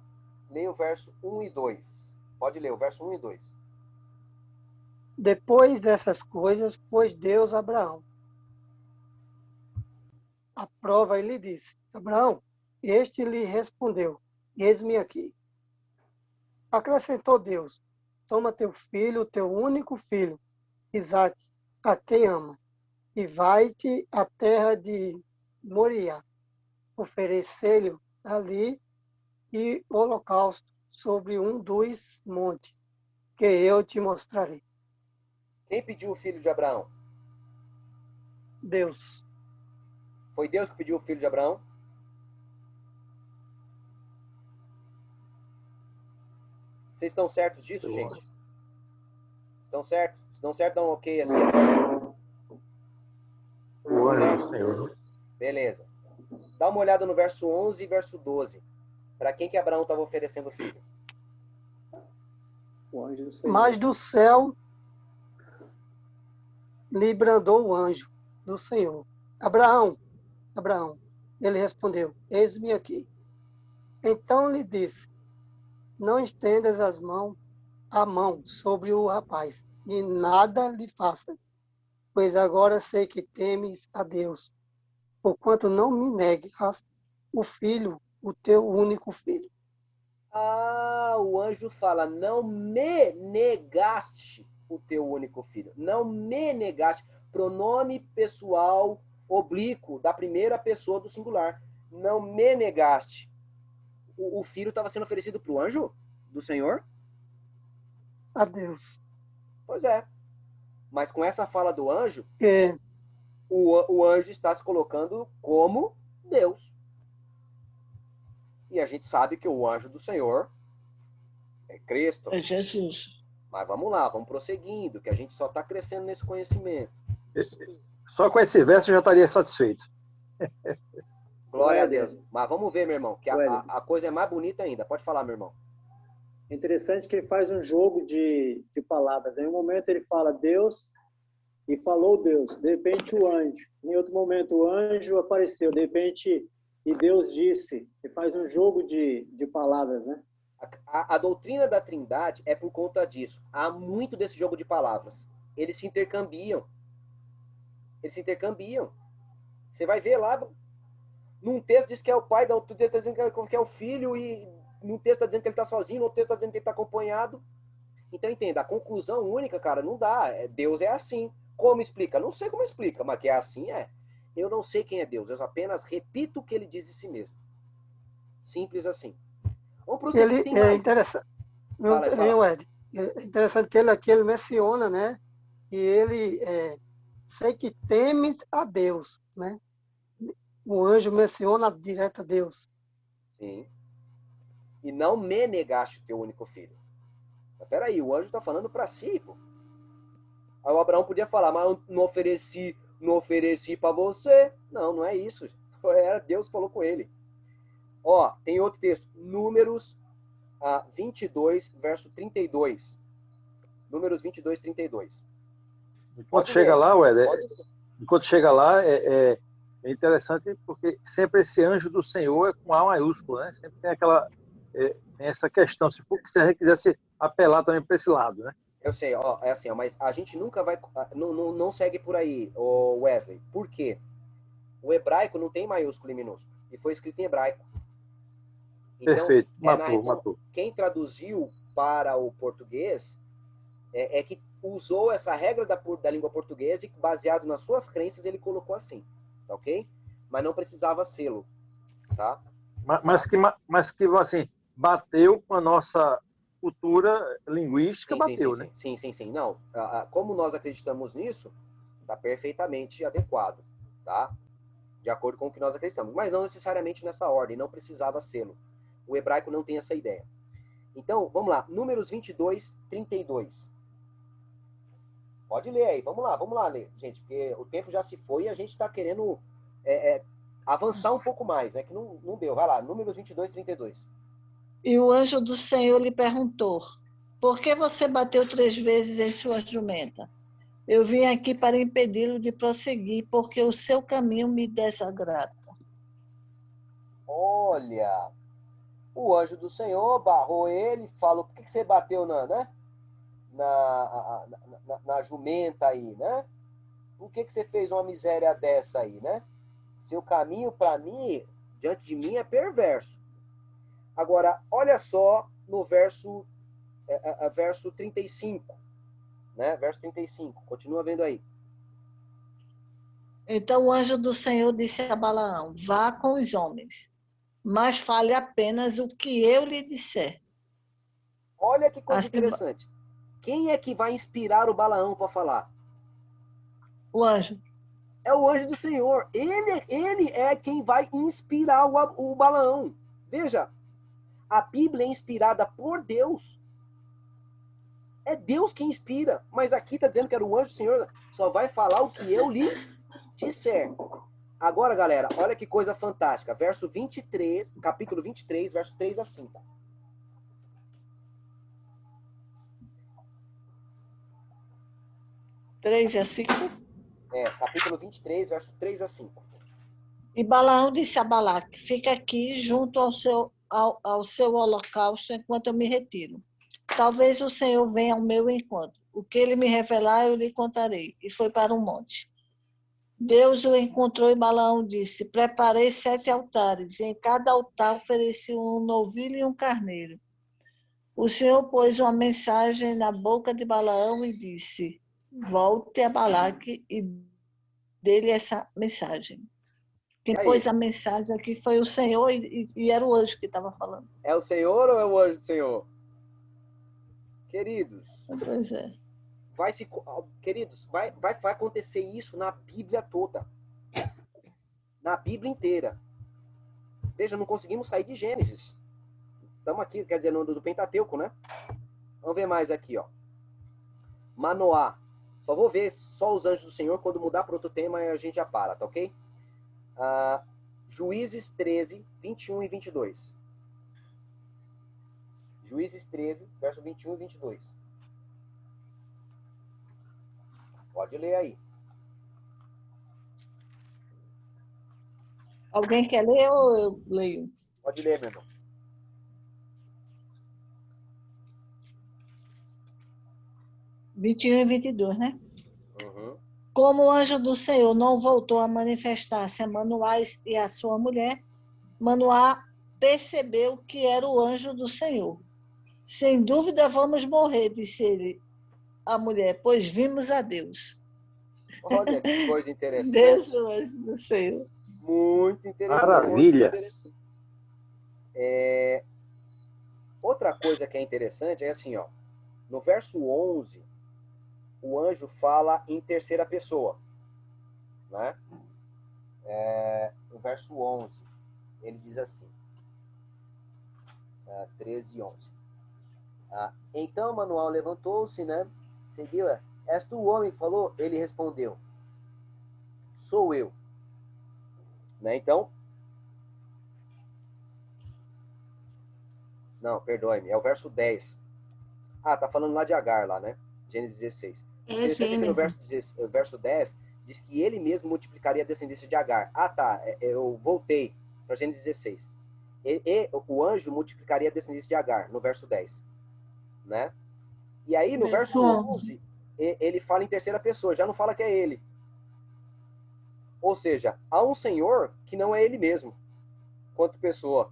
[SPEAKER 1] 1 e 2. Pode ler o verso 1 e 2.
[SPEAKER 5] Depois dessas coisas, pôs Deus a Abraão a prova e lhe disse, Abraão, este lhe respondeu, eis-me aqui. Acrescentou Deus, toma teu filho, teu único filho, Isaque, a quem ama, e vai-te à terra de Moriá, oferecê-lhe ali e holocausto sobre um dos montes, que eu te mostrarei.
[SPEAKER 1] Quem pediu o filho de Abraão?
[SPEAKER 5] Deus.
[SPEAKER 1] Foi Deus que pediu o filho de Abraão? Vocês estão certos disso, gente? Estão certos? Se estão certos, dão um ok assim.
[SPEAKER 4] O anjo do Senhor.
[SPEAKER 1] Beleza. Dá uma olhada no verso 11 e verso 12. Para quem que Abraão estava oferecendo o filho?
[SPEAKER 8] O anjo do Senhor.
[SPEAKER 5] Mas do céu lhe bradou o anjo do Senhor. Abraão, Abraão. Ele respondeu, eis-me aqui. Então lhe disse, não estendas a mão sobre o rapaz, e nada lhe faças, pois agora sei que temes a Deus, porquanto não me negas o filho, o teu único filho.
[SPEAKER 1] O anjo fala, não me negaste o teu único filho. Não me negaste. Pronome pessoal oblíquo da primeira pessoa do singular. Não me negaste. O filho estava sendo oferecido para o anjo do Senhor?
[SPEAKER 5] A Deus.
[SPEAKER 1] Pois é. Mas com essa fala do anjo,
[SPEAKER 5] É,
[SPEAKER 1] o anjo está se colocando como Deus. E a gente sabe que o anjo do Senhor é Cristo.
[SPEAKER 2] É Jesus.
[SPEAKER 1] Mas vamos lá, vamos prosseguindo, que a gente só está crescendo nesse conhecimento.
[SPEAKER 4] Só com esse verso eu já estaria satisfeito.
[SPEAKER 1] Glória a
[SPEAKER 8] Éder.
[SPEAKER 1] Deus. Mas vamos ver, meu irmão, que a coisa é mais bonita ainda. Pode falar, meu irmão.
[SPEAKER 8] É interessante que ele faz um jogo de palavras. Em um momento ele fala Deus e falou Deus. De repente o anjo. Em outro momento o anjo apareceu. De repente, e Deus disse. Ele faz um jogo de palavras, né?
[SPEAKER 1] A doutrina da Trindade é por conta disso. Há muito desse jogo de palavras. Eles se intercambiam. Você vai ver lá, num texto diz que é o pai, no outro texto está dizendo que é o filho, e num texto está dizendo que ele está sozinho, no outro texto está dizendo que ele está acompanhado. Então, entenda, a conclusão única, cara, não dá. Deus é assim. Como explica? Não sei como explica, mas que é assim, é. Eu não sei quem é Deus, eu apenas repito o que ele diz de si mesmo. Simples assim. Vamos prosseguir,
[SPEAKER 5] ele
[SPEAKER 1] tem
[SPEAKER 5] é
[SPEAKER 1] mais.
[SPEAKER 5] interessante.
[SPEAKER 1] Fala.
[SPEAKER 5] Ed, é interessante que ele aqui ele menciona, né? E ele sei que temes a Deus, né? O anjo menciona direto a Deus.
[SPEAKER 1] Sim. E não me negaste o teu único filho. Mas peraí, o anjo está falando para si, pô. Aí o Abraão podia falar, mas eu não ofereci para você. Não, não é isso. Era Deus que falou com ele. Ó, tem outro texto, Números 22, verso 32. Números 22, 32.
[SPEAKER 4] Enquanto chega lá, enquanto chega lá, é interessante porque sempre esse anjo do Senhor é com A maiúsculo, né? Sempre tem tem essa questão, se a gente quisesse apelar também para esse lado, né?
[SPEAKER 1] Eu sei, ó, é assim, ó, mas a gente nunca vai, não segue por aí, o Wesley. Por quê? O hebraico não tem maiúsculo e minúsculo, e foi escrito em hebraico. Então,
[SPEAKER 4] Perfeito, matou.
[SPEAKER 1] Quem traduziu para o português é que usou essa regra da língua portuguesa e, baseado nas suas crenças, ele colocou assim, tá ok? Mas não precisava selo, tá?
[SPEAKER 4] Mas que assim, bateu com a nossa cultura linguística, bateu, né?
[SPEAKER 1] Sim. Não, como nós acreditamos nisso, está perfeitamente adequado, tá? De acordo com o que nós acreditamos. Mas não necessariamente nessa ordem, não precisava selo. O hebraico não tem essa ideia. Então, vamos lá. Números 22, 32. Pode ler aí. Vamos lá ler, gente, porque o tempo já se foi e a gente está querendo avançar um pouco mais, né? Que não deu. Vai lá, Números 22, 32.
[SPEAKER 2] E o anjo do Senhor lhe perguntou: por que você bateu 3 vezes em sua jumenta? Eu vim aqui para impedi-lo de prosseguir, porque o seu caminho me desagrada.
[SPEAKER 1] Olha, o anjo do Senhor barrou ele, falou: por que você bateu na jumenta aí, né? Por que você fez uma miséria dessa aí, né? Seu caminho, para mim, diante de mim, é perverso. Agora, olha só no verso 35, né? Verso 35, continua vendo aí.
[SPEAKER 2] Então o anjo do Senhor disse a Balaão: vá com os homens, mas fale apenas o que eu lhe disser.
[SPEAKER 1] Olha que coisa
[SPEAKER 2] Assim,
[SPEAKER 1] interessante. Quem é que vai inspirar o Balaão para falar?
[SPEAKER 2] o anjo.
[SPEAKER 1] É o anjo do Senhor. Ele é quem vai inspirar o Balaão. Veja, a Bíblia é inspirada por Deus. É Deus quem inspira. Mas aqui está dizendo que era o anjo do Senhor. Só vai falar o que eu lhe disser. Agora, galera, olha que coisa fantástica. Verso 23, capítulo 23, verso 3 a 5.
[SPEAKER 2] Três a 5.
[SPEAKER 1] Capítulo 23, verso 3 a 5.
[SPEAKER 2] E Balaão disse a Balaque: fica aqui junto ao seu holocausto enquanto eu me retiro. Talvez o Senhor venha ao meu encontro. O que ele me revelar, eu lhe contarei. E foi para um monte. Deus o encontrou e Balaão disse: preparei 7 altares, e em cada altar ofereci um novilho e um carneiro. O Senhor pôs uma mensagem na boca de Balaão e disse: volte a Balaque e dê-lhe essa mensagem. Quem pôs a mensagem aqui foi o Senhor e era o anjo que estava falando.
[SPEAKER 1] É o Senhor ou é o anjo do Senhor? Queridos.
[SPEAKER 2] Pois é.
[SPEAKER 1] Queridos, vai acontecer isso na Bíblia toda. Na Bíblia inteira. Veja, não conseguimos sair de Gênesis. Estamos aqui, quer dizer, do Pentateuco, né? Vamos ver mais aqui, ó. Manoá. Só vou ver só os anjos do Senhor. Quando mudar para outro tema, a gente já para, tá ok? Juízes 13, 21 e 22. Juízes 13, verso 21 e 22. Pode ler aí.
[SPEAKER 2] Alguém quer ler ou eu leio?
[SPEAKER 1] Pode ler, meu irmão.
[SPEAKER 2] Vinte e 22, né?
[SPEAKER 1] Uhum.
[SPEAKER 2] Como o anjo do Senhor não voltou a manifestar-se a Manoá e a sua mulher, Manoá percebeu que era o anjo do Senhor. Sem dúvida vamos morrer, disse ele à mulher, pois vimos a Deus.
[SPEAKER 1] Olha que coisa interessante.
[SPEAKER 2] Deus, o anjo do Senhor.
[SPEAKER 1] Muito interessante.
[SPEAKER 4] Maravilha.
[SPEAKER 1] Outra coisa que é interessante é assim, ó. No verso 11, o anjo fala em terceira pessoa, né? No verso 11, ele diz assim, 13 e 11. Então Manuel levantou-se, né? Seguiu. És tu o homem que falou? Ele respondeu, sou eu. Né? Então, não, perdoe-me, é o verso 10. Ah, tá falando lá de Agar, lá, né? Gênesis 16.
[SPEAKER 2] É
[SPEAKER 1] Interessante que no
[SPEAKER 2] Gênesis.
[SPEAKER 1] verso 10 diz que ele mesmo multiplicaria a descendência de Agar. Ah, tá, eu voltei para Gênesis 16. O anjo multiplicaria a descendência de Agar, no verso 10. Né? E aí, no verso 11, ele fala em terceira pessoa, já não fala que é ele. Ou seja, há um Senhor que não é ele mesmo, quanto pessoa,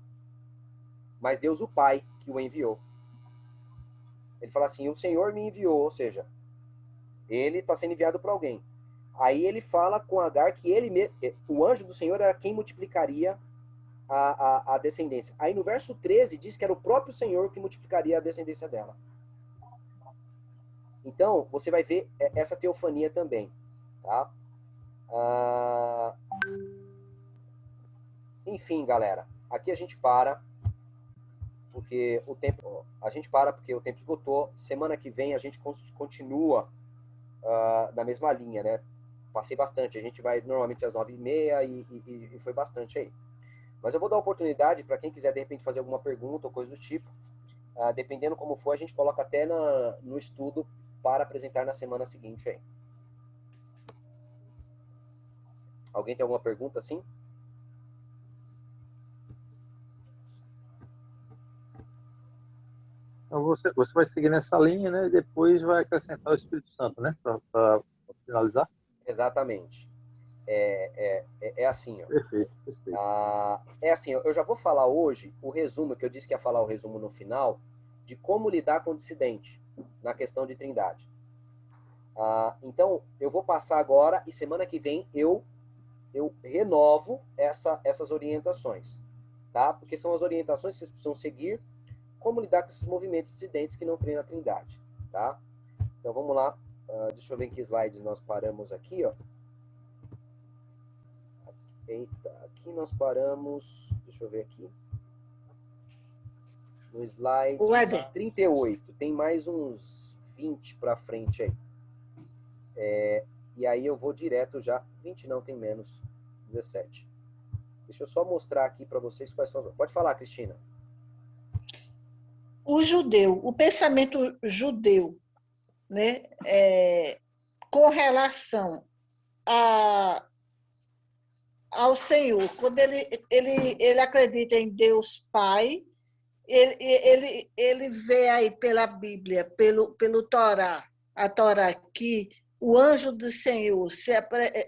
[SPEAKER 1] mas Deus o Pai que o enviou. Ele fala assim, o Senhor me enviou, ou seja, ele está sendo enviado por alguém. Aí ele fala com Agar que o anjo do Senhor era quem multiplicaria a descendência. Aí no verso 13 diz que era o próprio Senhor que multiplicaria a descendência dela. Então, você vai ver essa teofania também. Tá? Enfim, galera, aqui a gente para, porque o tempo esgotou. Semana que vem a gente continua na mesma linha, né? Passei bastante, a gente vai normalmente às 9h30 e foi bastante aí. Mas eu vou dar oportunidade para quem quiser de repente fazer alguma pergunta ou coisa do tipo. Dependendo como for, a gente coloca até no estudo para apresentar na semana seguinte aí. Alguém tem alguma pergunta assim?
[SPEAKER 4] Então você vai seguir nessa linha, né? E depois vai acrescentar o Espírito Santo, né? Para finalizar.
[SPEAKER 1] Exatamente. É assim, ó.
[SPEAKER 4] Perfeito.
[SPEAKER 1] É assim, eu já vou falar hoje o resumo, que eu disse que ia falar o resumo no final, de como lidar com o dissidente na questão de trindade. Então, eu vou passar agora e semana que vem eu renovo essas orientações, tá? Porque são as orientações que vocês precisam seguir, como lidar com esses movimentos dissidentes que não creem na trindade, tá? Então, vamos lá. Deixa eu ver em que slides nós paramos aqui, ó. Eita, aqui nós paramos, deixa eu ver aqui, no slide 38, tem mais uns 20 para frente aí. E aí eu vou direto já, 20 não, tem menos, 17. Deixa eu só mostrar aqui para vocês quais são. Pode falar, Cristina.
[SPEAKER 2] O pensamento judeu, né, com relação ao Senhor, quando ele acredita em Deus Pai, ele vê aí pela Bíblia, pelo Torá, a Torá, que o anjo do Senhor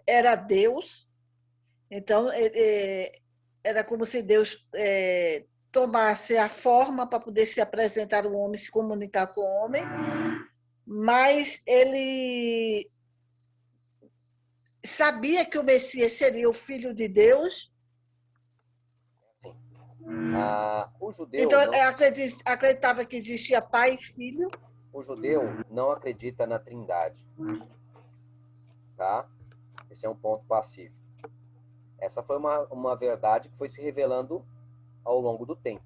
[SPEAKER 2] era Deus, então era como se Deus tomasse a forma para poder se apresentar ao homem, se comunicar com o homem, mas ele sabia que o Messias seria o Filho de Deus.
[SPEAKER 1] Sim. O judeu
[SPEAKER 2] então, acreditava que existia pai e filho.
[SPEAKER 1] O judeu não acredita na trindade. Tá? Esse é um ponto pacífico. Essa foi uma verdade que foi se revelando ao longo do tempo.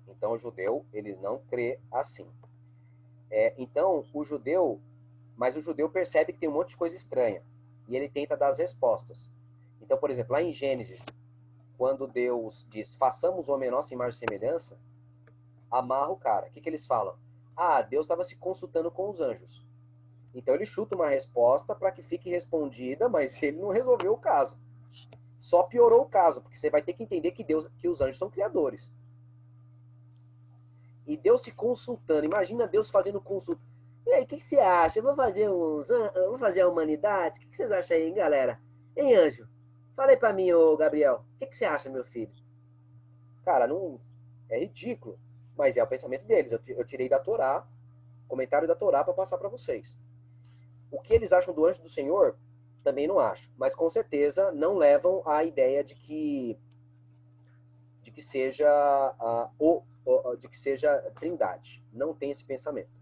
[SPEAKER 1] Então, o judeu, ele não crê assim. Então, mas o judeu percebe que tem um monte de coisa estranha. E ele tenta dar as respostas. Então, por exemplo, lá em Gênesis, quando Deus diz, façamos o homem nosso em imagem e semelhança, amarra o cara. O que eles falam? Deus estava se consultando com os anjos. Então ele chuta uma resposta para que fique respondida, mas ele não resolveu o caso. Só piorou o caso, porque você vai ter que entender que os anjos são criadores. E Deus se consultando. Imagina Deus fazendo consulta. E aí, o que você acha? Eu vou fazer a humanidade? O que vocês acham aí, galera? Hein, anjo? Fala aí pra mim, ô Gabriel. O que você acha, meu filho? Cara, não é ridículo. Mas é o pensamento deles. Eu tirei da Torá, comentário da Torá para passar para vocês. O que eles acham do anjo do Senhor, também não acho. Mas com certeza não levam à ideia de que seja trindade. Não tem esse pensamento.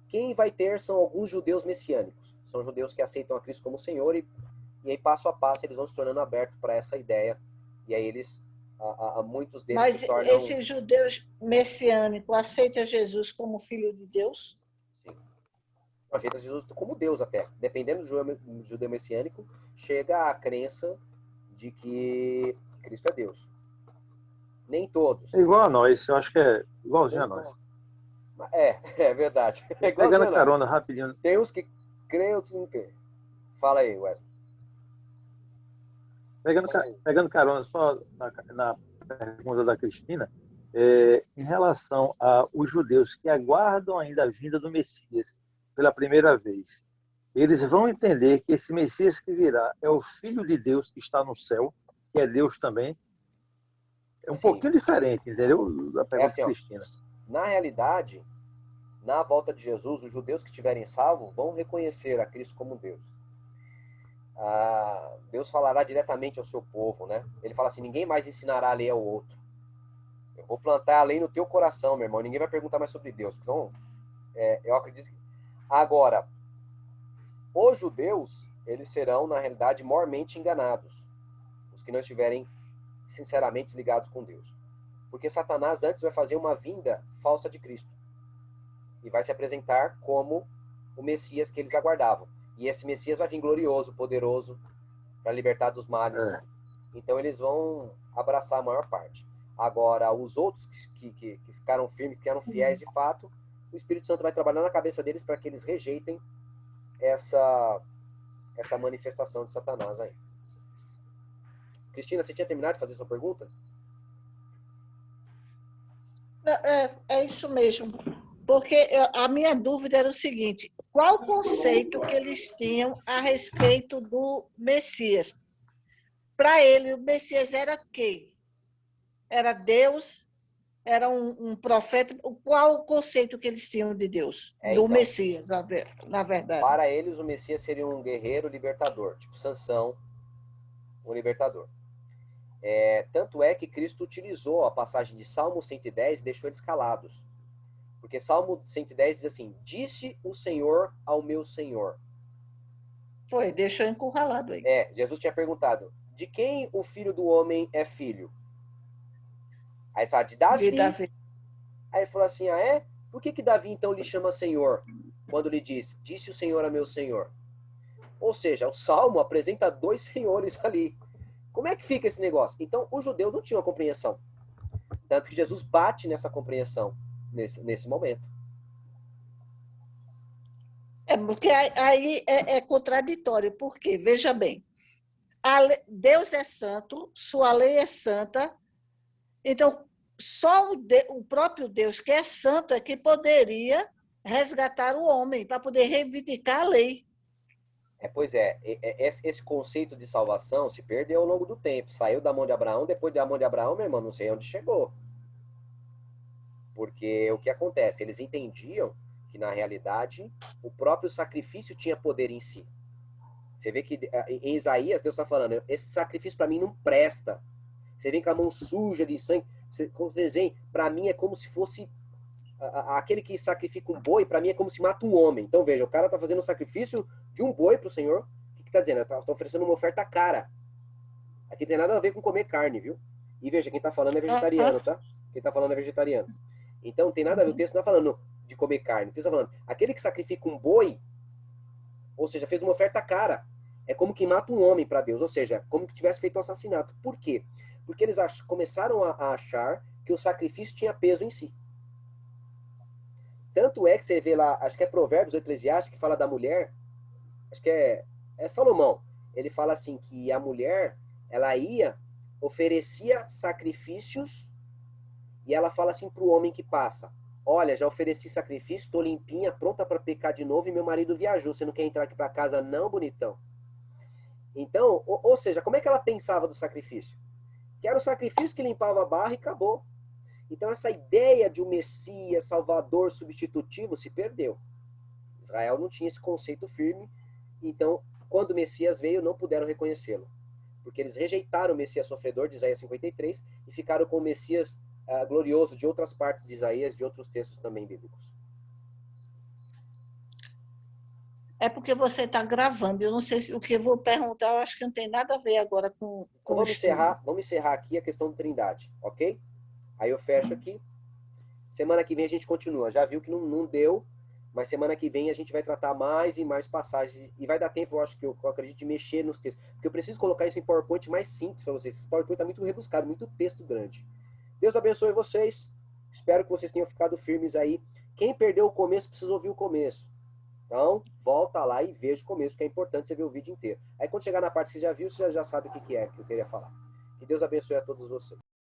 [SPEAKER 1] Quem vai ter são alguns judeus messiânicos. São judeus que aceitam a Cristo como Senhor e aí, passo a passo, eles vão se tornando abertos para essa ideia. E aí muitos deles
[SPEAKER 2] Mas
[SPEAKER 1] se tornam...
[SPEAKER 2] esses judeus messiânicos aceitam Jesus como Filho de Deus?
[SPEAKER 1] Sim. rejeita Jesus como Deus até. Dependendo do judeu messiânico, chega a crença de que Cristo é Deus. Nem todos.
[SPEAKER 4] É igual a nós, eu acho que é igualzinho a nós.
[SPEAKER 1] É verdade. É
[SPEAKER 4] Pegando
[SPEAKER 1] igualzinho, não.
[SPEAKER 4] carona rapidinho.
[SPEAKER 1] Tem uns que creem, outros não creem. Fala aí, Wesley.
[SPEAKER 4] Pegando carona só na pergunta da Cristina, em relação aos judeus que aguardam ainda a vinda do Messias pela primeira vez, eles vão entender que esse Messias que virá é o Filho de Deus que está no céu, que é Deus também. É um
[SPEAKER 1] Sim.
[SPEAKER 4] pouquinho diferente, entendeu? Da pergunta
[SPEAKER 1] assim,
[SPEAKER 4] de Cristina.
[SPEAKER 1] Na realidade, na volta de Jesus, os judeus que estiverem salvos vão reconhecer a Cristo como Deus. Deus falará diretamente ao seu povo, né? Ele fala assim, ninguém mais ensinará a lei ao outro. Eu vou plantar a lei no teu coração, meu irmão. Ninguém vai perguntar mais sobre Deus. Então, eu acredito que... Agora, os judeus, eles serão, na realidade, mormente enganados. Os que não estiverem sinceramente ligados com Deus. Porque Satanás antes vai fazer uma vinda falsa de Cristo. E vai se apresentar como o Messias que eles aguardavam. E esse Messias vai vir glorioso, poderoso, para libertar dos males. Então eles vão abraçar a maior parte. Agora, os outros que ficaram firmes, que eram fiéis de fato, o Espírito Santo vai trabalhar na cabeça deles para que eles rejeitem essa manifestação de Satanás aí. Cristina, você tinha terminado de fazer sua pergunta?
[SPEAKER 2] É isso mesmo. Porque a minha dúvida era o seguinte, qual o conceito que eles tinham a respeito do Messias? Para ele, o Messias era quem? Era Deus? Era um profeta? Qual o conceito que eles tinham de Deus? Do
[SPEAKER 1] então,
[SPEAKER 2] Messias, na verdade.
[SPEAKER 1] Para eles, o Messias seria um guerreiro libertador, tipo Sansão, um libertador. Tanto é que Cristo utilizou a passagem de Salmo 110 e deixou eles calados. Porque Salmo 110 diz assim, disse o Senhor ao meu Senhor.
[SPEAKER 2] Foi, deixou encurralado aí.
[SPEAKER 1] Jesus tinha perguntado, de quem o filho do homem é filho? Aí ele fala, de Davi.
[SPEAKER 2] De Davi.
[SPEAKER 1] Aí ele falou assim, Por que Davi então lhe chama Senhor? Quando lhe disse o Senhor a meu Senhor. Ou seja, o Salmo apresenta dois senhores ali. Como é que fica esse negócio? Então, o judeu não tinha uma compreensão. Tanto que Jesus bate nessa compreensão, nesse momento.
[SPEAKER 2] Porque aí é contraditório, porque, veja bem, Deus é santo, sua lei é santa, então só o próprio Deus, que é santo, é que poderia resgatar o homem, para poder reivindicar a lei.
[SPEAKER 1] Pois esse conceito de salvação se perdeu ao longo do tempo. Saiu da mão de Abraão, depois da mão de Abraão, meu irmão, não sei onde chegou. Porque o que acontece? Eles entendiam que, na realidade, o próprio sacrifício tinha poder em si. Você vê que em Isaías, Deus está falando, esse sacrifício para mim não presta. Você vem com a mão suja de sangue. Para mim é como se fosse... Aquele que sacrifica um boi, para mim é como se mata um homem. Então, veja, o cara está fazendo um sacrifício de um boi para o Senhor. O que está dizendo? Está oferecendo uma oferta cara. Aqui não tem nada a ver com comer carne, viu? E veja, quem está falando é vegetariano, tá? Quem está falando é vegetariano. Então, não tem nada a ver. O texto não está falando de comer carne. O texto está falando, aquele que sacrifica um boi, ou seja, fez uma oferta cara. É como que mata um homem para Deus. Ou seja, como que tivesse feito um assassinato. Por quê? Porque eles começaram a achar que o sacrifício tinha peso em si. Tanto é que você vê lá, acho que é Provérbios ou Eclesiastes, que fala da mulher, acho que é Salomão. Ele fala assim, que a mulher, ela oferecia sacrifícios, e ela fala assim para o homem que passa, olha, já ofereci sacrifício, estou limpinha, pronta para pecar de novo, e meu marido viajou, você não quer entrar aqui para casa não, bonitão? Então, ou seja, como é que ela pensava do sacrifício? Que era o sacrifício que limpava a barra e acabou. Então, essa ideia de um Messias, Salvador, substitutivo, se perdeu. Israel não tinha esse conceito firme. Então, quando o Messias veio, não puderam reconhecê-lo. Porque eles rejeitaram o Messias sofredor de Isaías 53 e ficaram com o Messias glorioso de outras partes de Isaías, de outros textos também bíblicos.
[SPEAKER 2] É porque você está gravando. Eu não sei se o que eu vou perguntar, eu acho que não tem nada a ver agora com
[SPEAKER 1] então, vamos encerrar aqui a questão da Trindade, ok? Aí eu fecho aqui. Semana que vem a gente continua. Já viu que não deu, Mas semana que vem a gente vai tratar mais e mais passagens. E vai dar tempo, eu acho que eu acredito, de mexer nos textos. Porque eu preciso colocar isso em PowerPoint mais simples para vocês. Esse PowerPoint está muito rebuscado, muito texto grande. Deus abençoe vocês. Espero que vocês tenham ficado firmes aí. Quem perdeu o começo precisa ouvir o começo. Então, volta lá e veja o começo, porque é importante você ver o vídeo inteiro. Aí quando chegar na parte que você já viu, você já sabe o que é que eu queria falar. Que Deus abençoe a todos vocês.